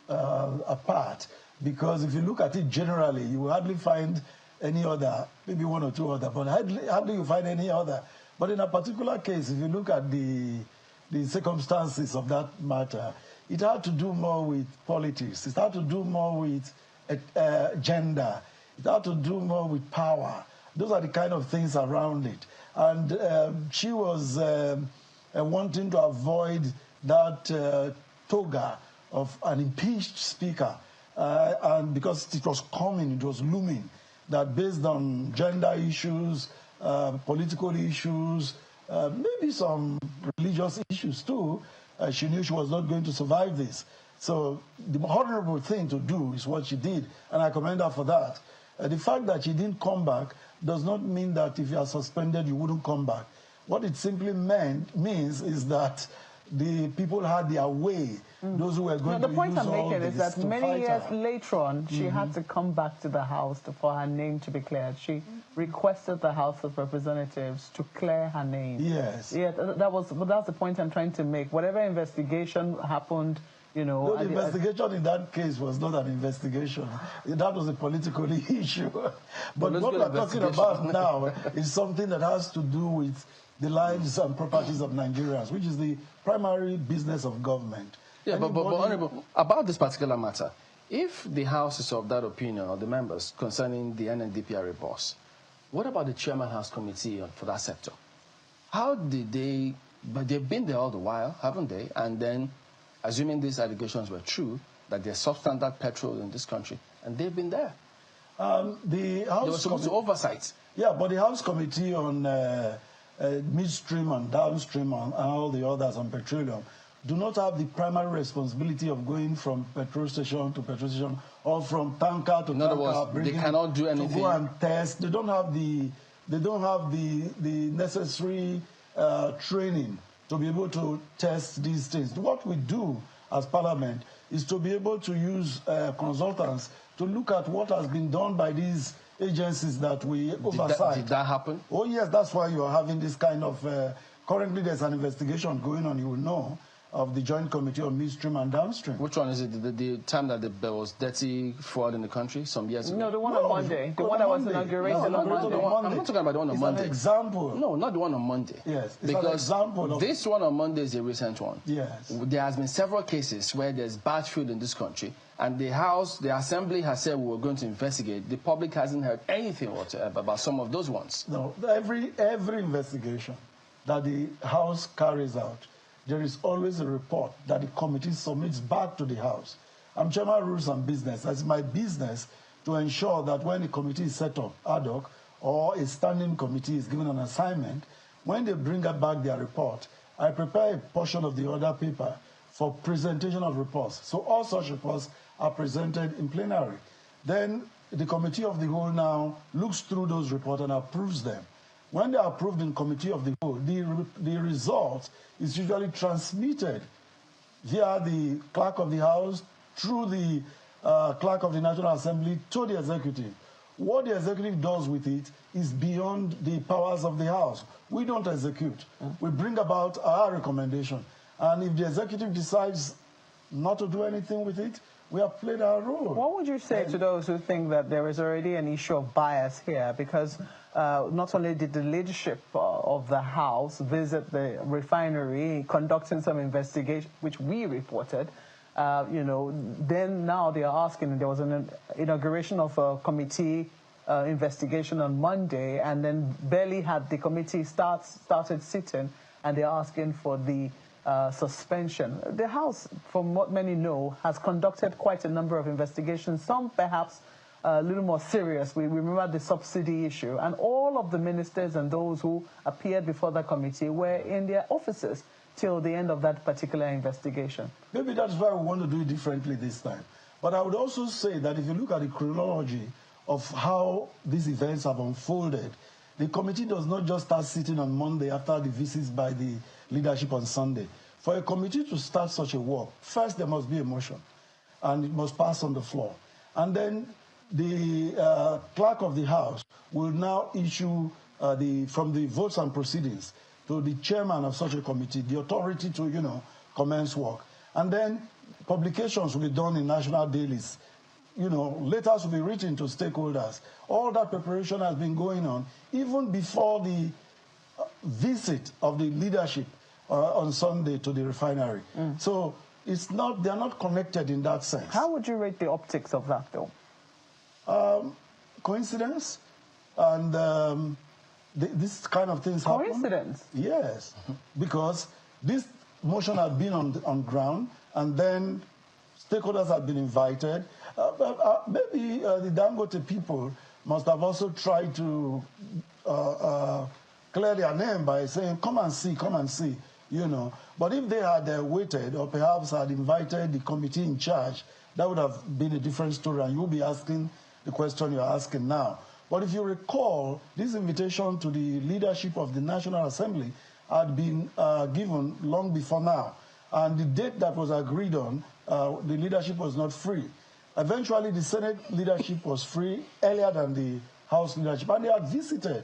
apart, because if you look at it generally, you will hardly find any other, maybe one or two other, but hardly you find any other. But in a particular case, if you look at the circumstances of that matter, it had to do more with politics. It had to do more with gender. It had to do more with power. Those are the kind of things around it. And she was wanting to avoid that toga of an impeached speaker, and because it was coming, it was looming, that based on gender issues, political issues, maybe some religious issues too, she knew she was not going to survive this. So the honorable thing to do is what she did, and I commend her for that. The fact that she didn't come back does not mean that if you are suspended, you wouldn't come back. What it simply means is that the people had their way. Those who were going to use all this to fight her. The point I'm making is that many years later on, she had to come back to the House for her name to be cleared. She requested the House of Representatives to clear her name. Yes. Yeah, that's the point I'm trying to make. Whatever investigation happened, you know... No, the investigation in that case was not an investigation. That was a political issue. But what we're talking about now is something that has to do with the lives and properties of Nigerians, which is the primary business of government. Yeah, but Honorable, about this particular matter, if the House is of that opinion, or the members, concerning the NNDPR reports, what about the Chairman House Committee for that sector? How did they... But they've been there all the while, haven't they? And then, assuming these allegations were true, that there's substandard petrol in this country, and they've been there. The House... They were supposed to oversight. Yeah, but the House Committee on... midstream and downstream and all the others on petroleum do not have the primary responsibility of going from petrol station to petrol station or from tanker to tanker. In other words, they cannot do anything. To go and test. They don't have the necessary training to be able to test these things. What we do as Parliament is to be able to use consultants to look at what has been done by these agencies that we oversight. Did that happen? Oh, yes, that's why you're having this kind of... currently, there's an investigation going on, you will know, of the Joint Committee on Midstream and Downstream. Which one is it? The time that there was dirty fraud in the country some years ago? No, the one on Monday. The one that was inaugurated on Monday. I'm not talking about the one on Monday. It's an example. No, not the one on Monday. Yes, it's because an example of... this one on Monday is a recent one. Yes. There has been several cases where there's bad food in this country, and the Assembly has said we were going to investigate. The public hasn't heard anything whatsoever about some of those ones. No, every investigation that the House carries out, there is always a report that the committee submits back to the House. I'm Chairman of Rules and Business. It's my business to ensure that when a committee is set up ad hoc or a standing committee is given an assignment, when they bring back their report, I prepare a portion of the order paper for presentation of reports. So all such reports are presented in plenary. Then the Committee of the Whole now looks through those reports and approves them. When they are approved in Committee of the Whole, the result is usually transmitted via the Clerk of the House, through the Clerk of the National Assembly, to the Executive. What the Executive does with it is beyond the powers of the House. We don't execute. We bring about our recommendation. And if the Executive decides not to do anything with it, we have played our role. What would you say to those who think that there is already an issue of bias here? Because not only did the leadership of the House visit the refinery, conducting some investigation, which we reported, you know, then now they are asking, there was an inauguration of a committee investigation on Monday, and then barely had the committee started sitting, and they're asking for the suspension. The House, from what many know, has conducted quite a number of investigations, some perhaps a little more serious. We remember the subsidy issue, and all of the ministers and those who appeared before the committee were in their offices till the end of that particular investigation. Maybe that's why we want to do it differently this time. But I would also say that if you look at the chronology of how these events have unfolded, the committee does not just start sitting on Monday after the visits by the leadership on Sunday. For a committee to start such a work, first there must be a motion, and it must pass on the floor. And then the clerk of the House will now issue, from the votes and proceedings, to the chairman of such a committee, the authority to, you know, commence work. And then publications will be done in national dailies. You know, letters will be written to stakeholders. All that preparation has been going on even before the visit of the leadership on Sunday to the refinery. So it's not, they're not connected in that sense. How would you rate the optics of that, though? Coincidence, and this kind of things happen. Coincidence? Yes, because this motion had been on ground, and then stakeholders had been invited. Maybe the Dangote people must have also tried to clear their name by saying, come and see, you know. But if they had waited, or perhaps had invited the committee in charge, that would have been a different story, and you'll be asking the question you're asking now. But if you recall, this invitation to the leadership of the National Assembly had been given long before now. And the date that was agreed on, the leadership was not free. Eventually, the Senate leadership was free earlier than the House leadership, and they had visited,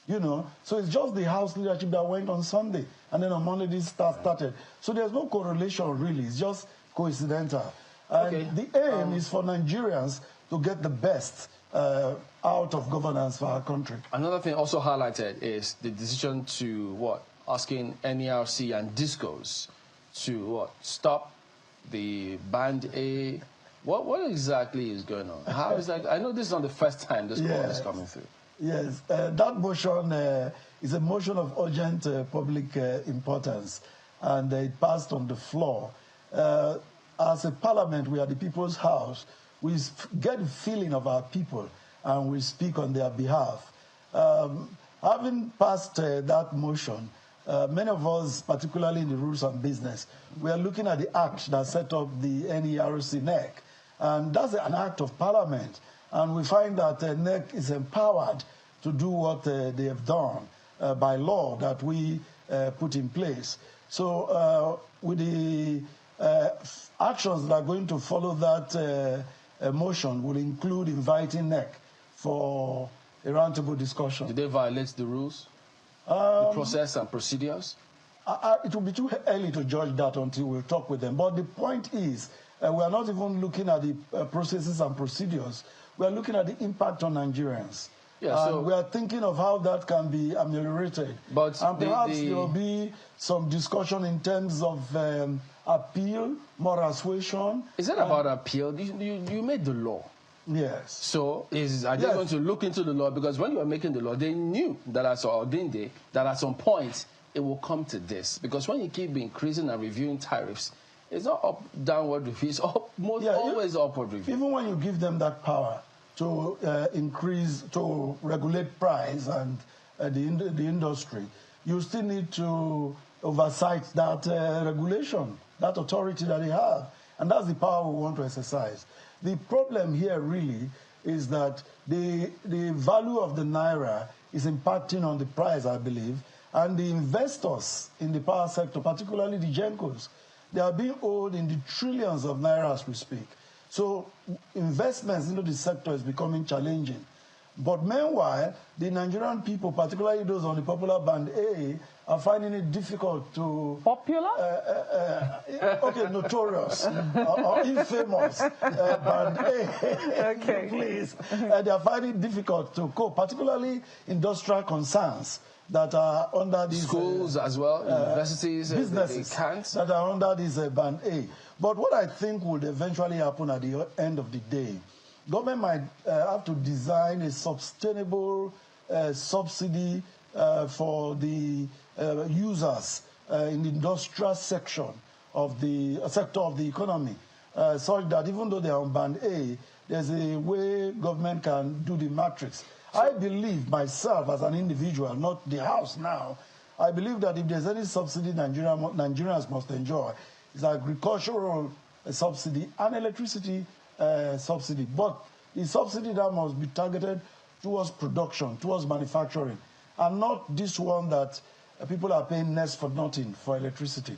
you know. So it's just the House leadership that went on Sunday, and then on Monday this started. So there's no correlation, really. It's just coincidental. And the aim is for Nigerians to get the best out of governance for our country. Another thing also highlighted is the decision to, asking NERC and DISCOs to, stop the Band A. What exactly is going on? How is that? I know this is not the first time this call is coming through. Yes, that motion is a motion of urgent public importance, and it passed on the floor. As a parliament, we are the people's house. We get the feeling of our people, and we speak on their behalf. Having passed that motion, many of us, particularly in the rules and business, we are looking at the act that set up the NERC NEC. And that's an act of parliament. And we find that NEC is empowered to do what they have done by law that we put in place. So with the actions that are going to follow that motion will include inviting NEC for a roundtable discussion. Did they violate the rules, the process and procedures? It will be too early to judge that until we talk with them. But the point is, we are not even looking at the processes and procedures. We are looking at the impact on Nigerians. Yeah, so we are thinking of how that can be ameliorated. But and perhaps there will be some discussion in terms of appeal, more assuasion. Is it about appeal? You made the law. Yes. So are they going to look into the law? Because when you were making the law, they knew that that at some point it will come to this. Because when you keep increasing and reviewing tariffs, it's not downward review, it's always upward review. Even when you give them that power to to regulate price and the industry, you still need to oversight that regulation, that authority that they have. And that's the power we want to exercise. The problem here really is that the value of the Naira is impacting on the price, I believe, and the investors in the power sector, particularly the GENCOs, they are being owed in the trillions of Naira as we speak. So investments into the sector is becoming challenging. But meanwhile, the Nigerian people, particularly those on the popular band A, are finding it difficult to... Popular? Okay, notorious or infamous band A. Okay. Please. They are finding it difficult to cope, particularly industrial concerns that are under these... Schools as well, universities, businesses that are under this band A. But what I think would eventually happen at the end of the day, government might have to design a sustainable subsidy for the users in the industrial section of the sector of the economy, such that even though they are on band A, there's a way government can do the matrix. I believe myself as an individual, not the House now, I believe that if there's any subsidy Nigerians must enjoy, it's agricultural subsidy and electricity subsidy. But the subsidy that must be targeted towards production, towards manufacturing, and not this one that people are paying next for nothing for electricity.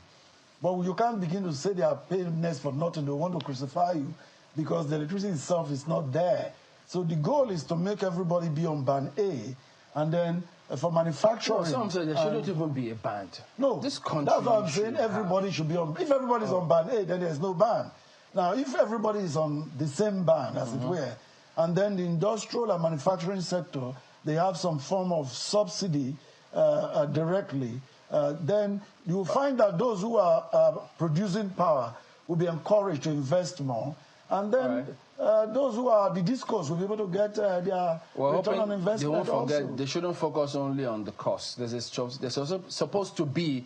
But you can't begin to say they are paying next for nothing. They want to crucify you because the electricity itself is not there. So the goal is to make everybody be on band A, and then for manufacturing... Some say there shouldn't even be a band. No, this country that's what I'm saying. Everybody should be on... If everybody's on band A, then there's no band. Now, if everybody is on the same band, as it were, and then the industrial and manufacturing sector, they have some form of subsidy directly, then you'll find that those who are producing power will be encouraged to invest more, and then those who are the discos will be able to get their return on investment. They won't forget, they shouldn't focus only on the cost. There's also supposed to be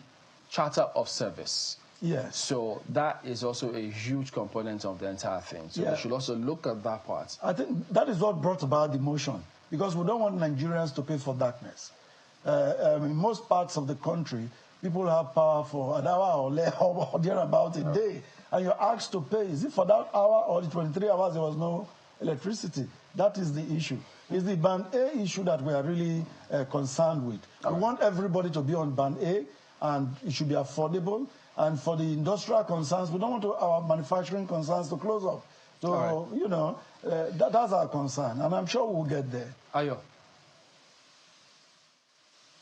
charter of service. Yes. So that is also a huge component of the entire thing. So we should also look at that part. I think that is what brought about the motion, because we don't want Nigerians to pay for darkness. In most parts of the country, people have power for an hour or less or thereabout a day, and you're asked to pay. Is it for that hour or the 23 hours there was no electricity? That is the issue. It's the Band A issue that we are really concerned with. We want everybody to be on Band A, and it should be affordable. And for the industrial concerns, we don't want our manufacturing concerns to close up. So, you know, that's our concern, and I'm sure we'll get there. Ayo.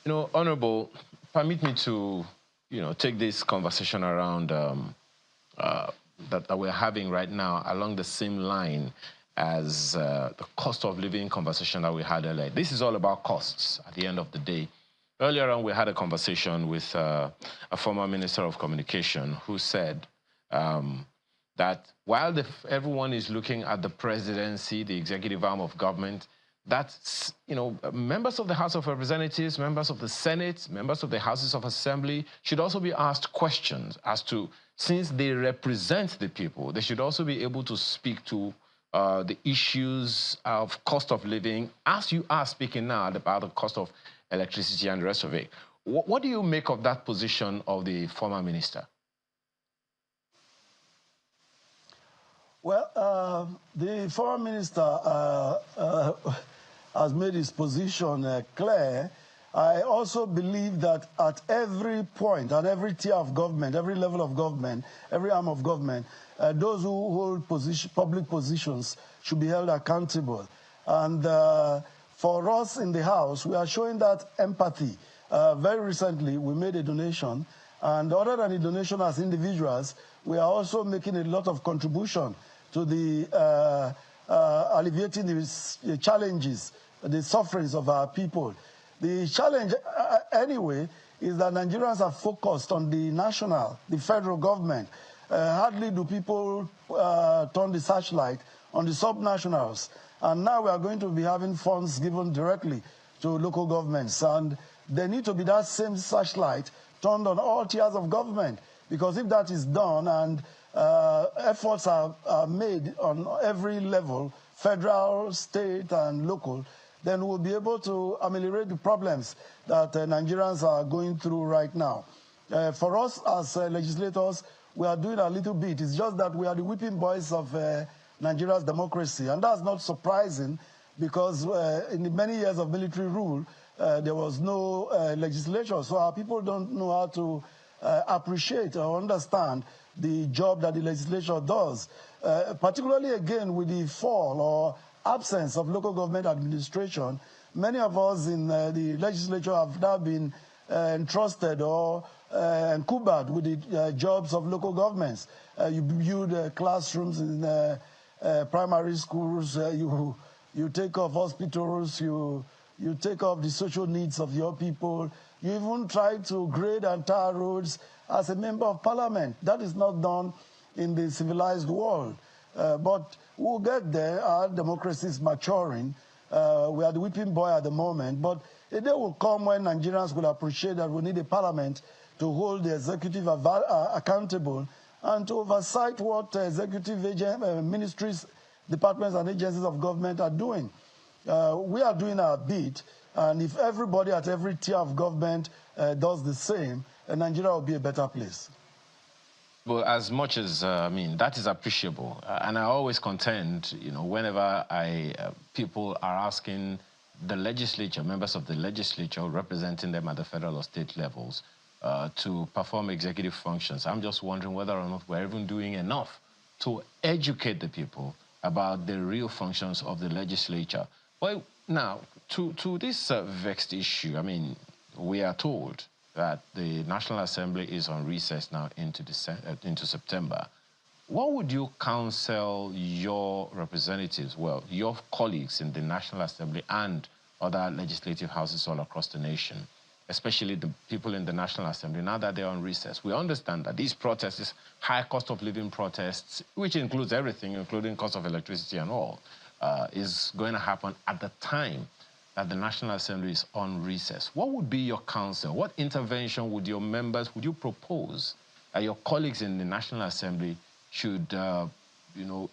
You know, Honorable, permit me to, you know, take this conversation around that we're having right now along the same line as the cost of living conversation that we had earlier. This is all about costs at the end of the day. Earlier on, we had a conversation with a former Minister of Communication who said that while everyone is looking at the presidency, the executive arm of government, that, you know, members of the House of Representatives, members of the Senate, members of the Houses of Assembly should also be asked questions as to, since they represent the people, they should also be able to speak to the issues of cost of living, as you are speaking now about the cost of electricity and the rest of it. What do you make of that position of the former minister? Well, the foreign minister has made his position clear. I also believe that at every point, at every tier of government, every level of government, every arm of government, those who hold public positions should be held accountable. And for us in the House, we are showing that empathy. Very recently, we made a donation, and other than the donation as individuals, we are also making a lot of contribution to the alleviating the challenges, the sufferings of our people. The challenge, anyway, is that Nigerians are focused on the national, the federal government. Hardly do people turn the searchlight on the subnationals. And now we are going to be having funds given directly to local governments. And there need to be that same searchlight turned on all tiers of government. Because if that is done and efforts are made on every level, federal, state, and local, then we'll be able to ameliorate the problems that Nigerians are going through right now. For us as legislators, we are doing a little bit. It's just that we are the whipping boys of Nigeria's democracy. And that's not surprising because in the many years of military rule, there was no legislature. So our people don't know how to appreciate or understand the job that the legislature does. Particularly, again, with the fall or absence of local government administration, many of us in the legislature have now been entrusted or encubered with the jobs of local governments. You build classrooms in primary schools, you take off hospitals, you take off the social needs of your people. You even try to grade and tar roads as a member of parliament. That is not done in the civilized world. But we'll get there. Our democracy is maturing. We are the whipping boy at the moment. But a day will come when Nigerians will appreciate that we need a parliament to hold the executive accountable and to oversight what executive ministries, departments, and agencies of government are doing. We are doing our bit. And if everybody at every tier of government does the same, Nigeria will be a better place. Well, as much as, I mean, that is appreciable. And I always contend, you know, whenever people are asking the legislature, members of the legislature, representing them at the federal or state levels, to perform executive functions, I'm just wondering whether or not we're even doing enough to educate the people about the real functions of the legislature. Well, now, to this vexed issue, I mean, we are told that the National Assembly is on recess now into September. What would you counsel your representatives, well, your colleagues in the National Assembly and other legislative houses all across the nation, especially the people in the National Assembly, now that they're on recess? We understand that these protests, these high cost of living protests, which includes everything, including cost of electricity and all, is going to happen at the time that the National Assembly is on recess, what would be your counsel? What intervention would your members, would you propose that your colleagues in the National Assembly should,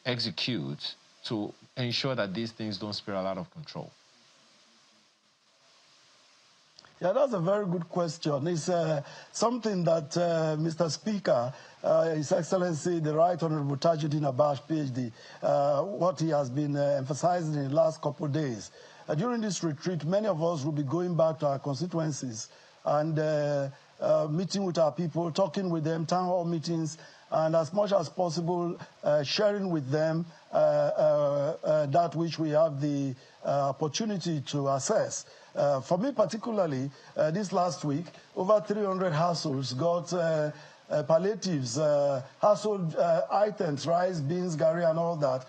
execute to ensure that these things don't spiral out of control? Yeah, that's a very good question. It's something that Mr. Speaker, His Excellency, the Right Honorable Tajuddin Abash, PhD, what he has been emphasizing in the last couple of days. During this retreat, many of us will be going back to our constituencies and meeting with our people, talking with them, town hall meetings, and as much as possible, sharing with them that which we have the opportunity to assess. For me particularly, this last week, over 300 households got palliatives, household items, rice, beans, gari, and all that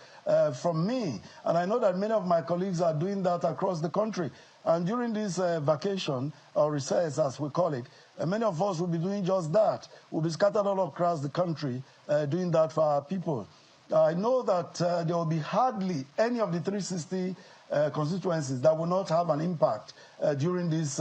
from me. And I know that many of my colleagues are doing that across the country. And during this vacation, or recess as we call it, many of us will be doing just that. We'll be scattered all across the country doing that for our people. I know that there will be hardly any of the 360 constituencies that will not have an impact during this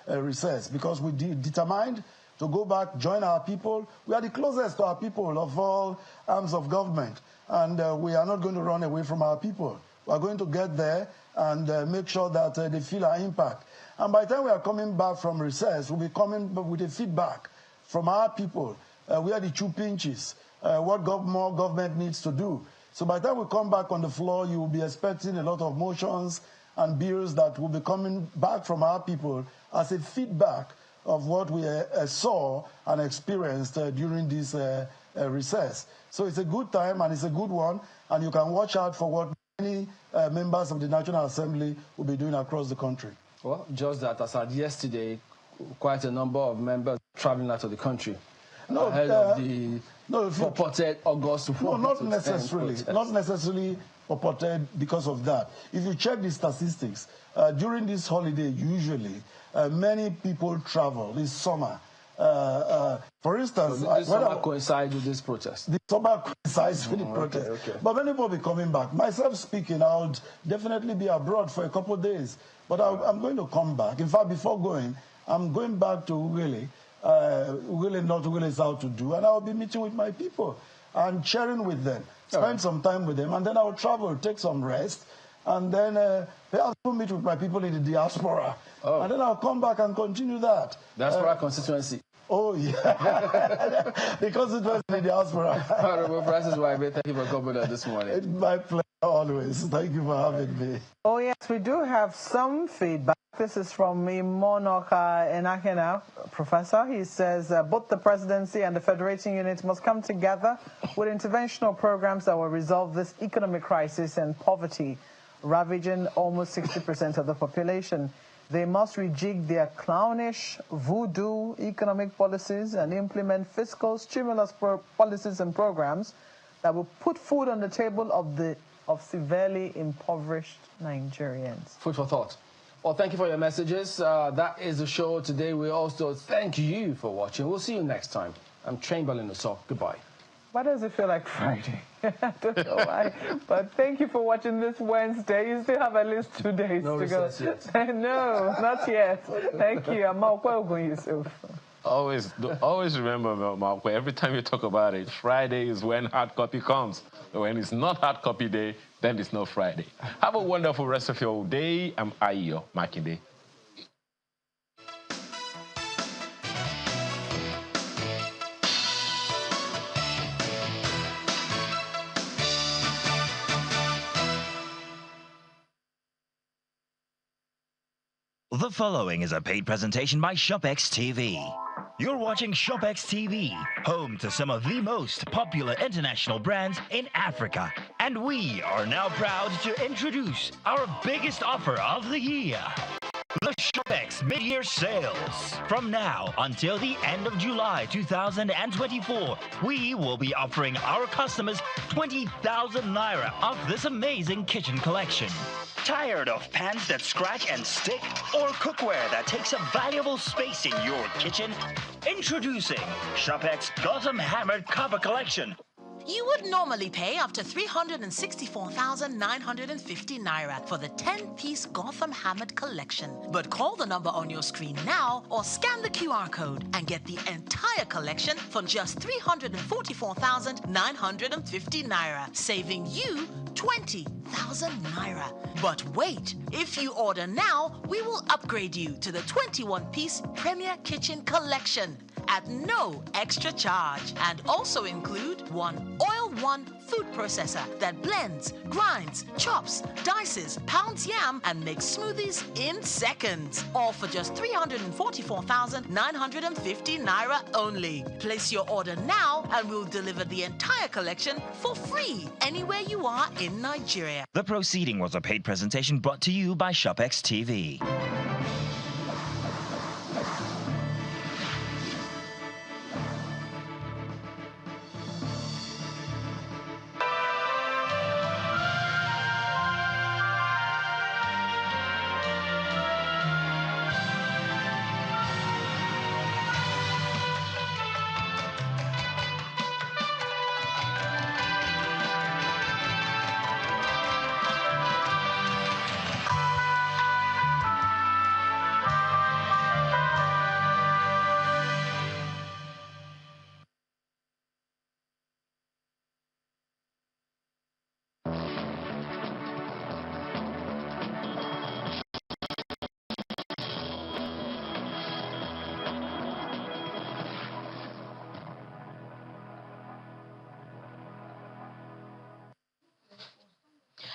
recess, because we determined to go back, join our people. We are the closest to our people of all arms of government, and we are not going to run away from our people. We are going to get there and make sure that they feel our impact. And by the time we are coming back from recess, we'll be coming with a feedback from our people, where the two pinches, what more government needs to do. So by the time we come back on the floor, you will be expecting a lot of motions and bills that will be coming back from our people as a feedback of what we saw and experienced during this recess. So it's a good time and it's a good one, and you can watch out for what many members of the National Assembly will be doing across the country. Well, just that, as at yesterday, quite a number of members traveling out of the country ahead of the purported August 4th. No, not necessarily. Not necessarily purported because of that. If you check the statistics, during this holiday, usually, many people travel this summer. For instance, so this summer coincides with this protest? The summer coincides with the protest. Okay. But many people will be coming back. Myself speaking, I would definitely be abroad for a couple of days. But I'm going to come back. In fact, before going, I'm going back to Ughelli. Ughelli North, Ughelli South to do, and I'll be meeting with my people and sharing with them, spend some time with them, and then I'll travel, take some rest, and then perhaps meet with my people in the diaspora. And then I'll come back and continue that. Diaspora constituency. Oh, yeah. The constituency in the diaspora. Honorable Francis Waibe, thank you for coming on this morning. It's my pleasure always. Thank you for having me. Oh, yes, we do have some feedback. This is from Monoka Enakena, professor. He says both the presidency and the federating unit must come together with interventional programs that will resolve this economic crisis and poverty, ravaging almost 60% of the population. They must rejig their clownish, voodoo economic policies and implement fiscal stimulus policies and programs that will put food on the table of severely impoverished Nigerians. Food for thought. Well, thank you for your messages. That is the show today. We also thank you for watching. We'll see you next time. I'm Chamberlain Uso. Goodbye. Why does it feel like Friday? I don't know why. But thank you for watching this Wednesday. You still have at least 2 days to go. Yet. No, not yet. Thank you. I'm Malkwe Yusuf. Always remember, Malkwe, every time you talk about it, Friday is when hard copy comes. When it's not hard copy day, then it's not Friday. Have a wonderful rest of your day. I'm Ayo Makinde. The following is a paid presentation by ShopX TV. You're watching ShopX TV, home to some of the most popular international brands in Africa. And we are now proud to introduce our biggest offer of the year. The ShopX Mid-Year Sales. From now until the end of July 2024, we will be offering our customers 20,000 Naira off this amazing kitchen collection. Tired of pans that scratch and stick? Or cookware that takes up valuable space in your kitchen? Introducing ShopX Gotham Hammered Copper Collection. You would normally pay up to 364,950 naira for the 10-piece Gotham Hammered collection. But call the number on your screen now or scan the QR code and get the entire collection for just 344,950 naira, saving you 20,000 naira. But wait, if you order now, we will upgrade you to the 21-piece Premier Kitchen Collection at no extra charge, and also include one Oil One food processor that blends, grinds, chops, dices, pounds yam, and makes smoothies in seconds. All for just 344,950 naira only. Place your order now and we'll deliver the entire collection for free anywhere you are in Nigeria. The proceeding was a paid presentation brought to you by ShopX TV.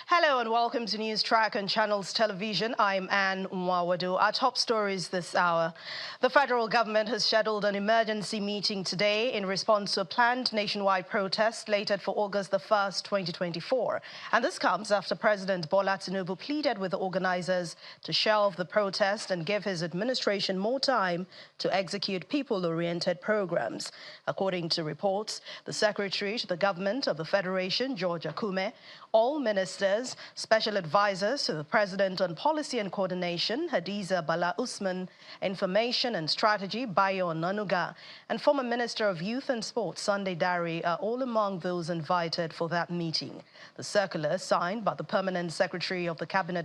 Hello and welcome to News Track on Channels Television. I'm Anne Mwawadu. Our top stories this hour. The federal government has scheduled an emergency meeting today in response to a planned nationwide protest slated for August the 1st, 2024. And this comes after President Bola Tinubu pleaded with the organizers to shelve the protest and give his administration more time to execute people-oriented programs. According to reports, the Secretary to the Government of the Federation, George Akume, all ministers, special advisors to the President on Policy and Coordination, Hadiza Bala Usman, Information and Strategy, Bayo Onanuga, and former Minister of Youth and Sports, Sunday Dari, are all among those invited for that meeting. The circular, signed by the Permanent Secretary of the Cabinet of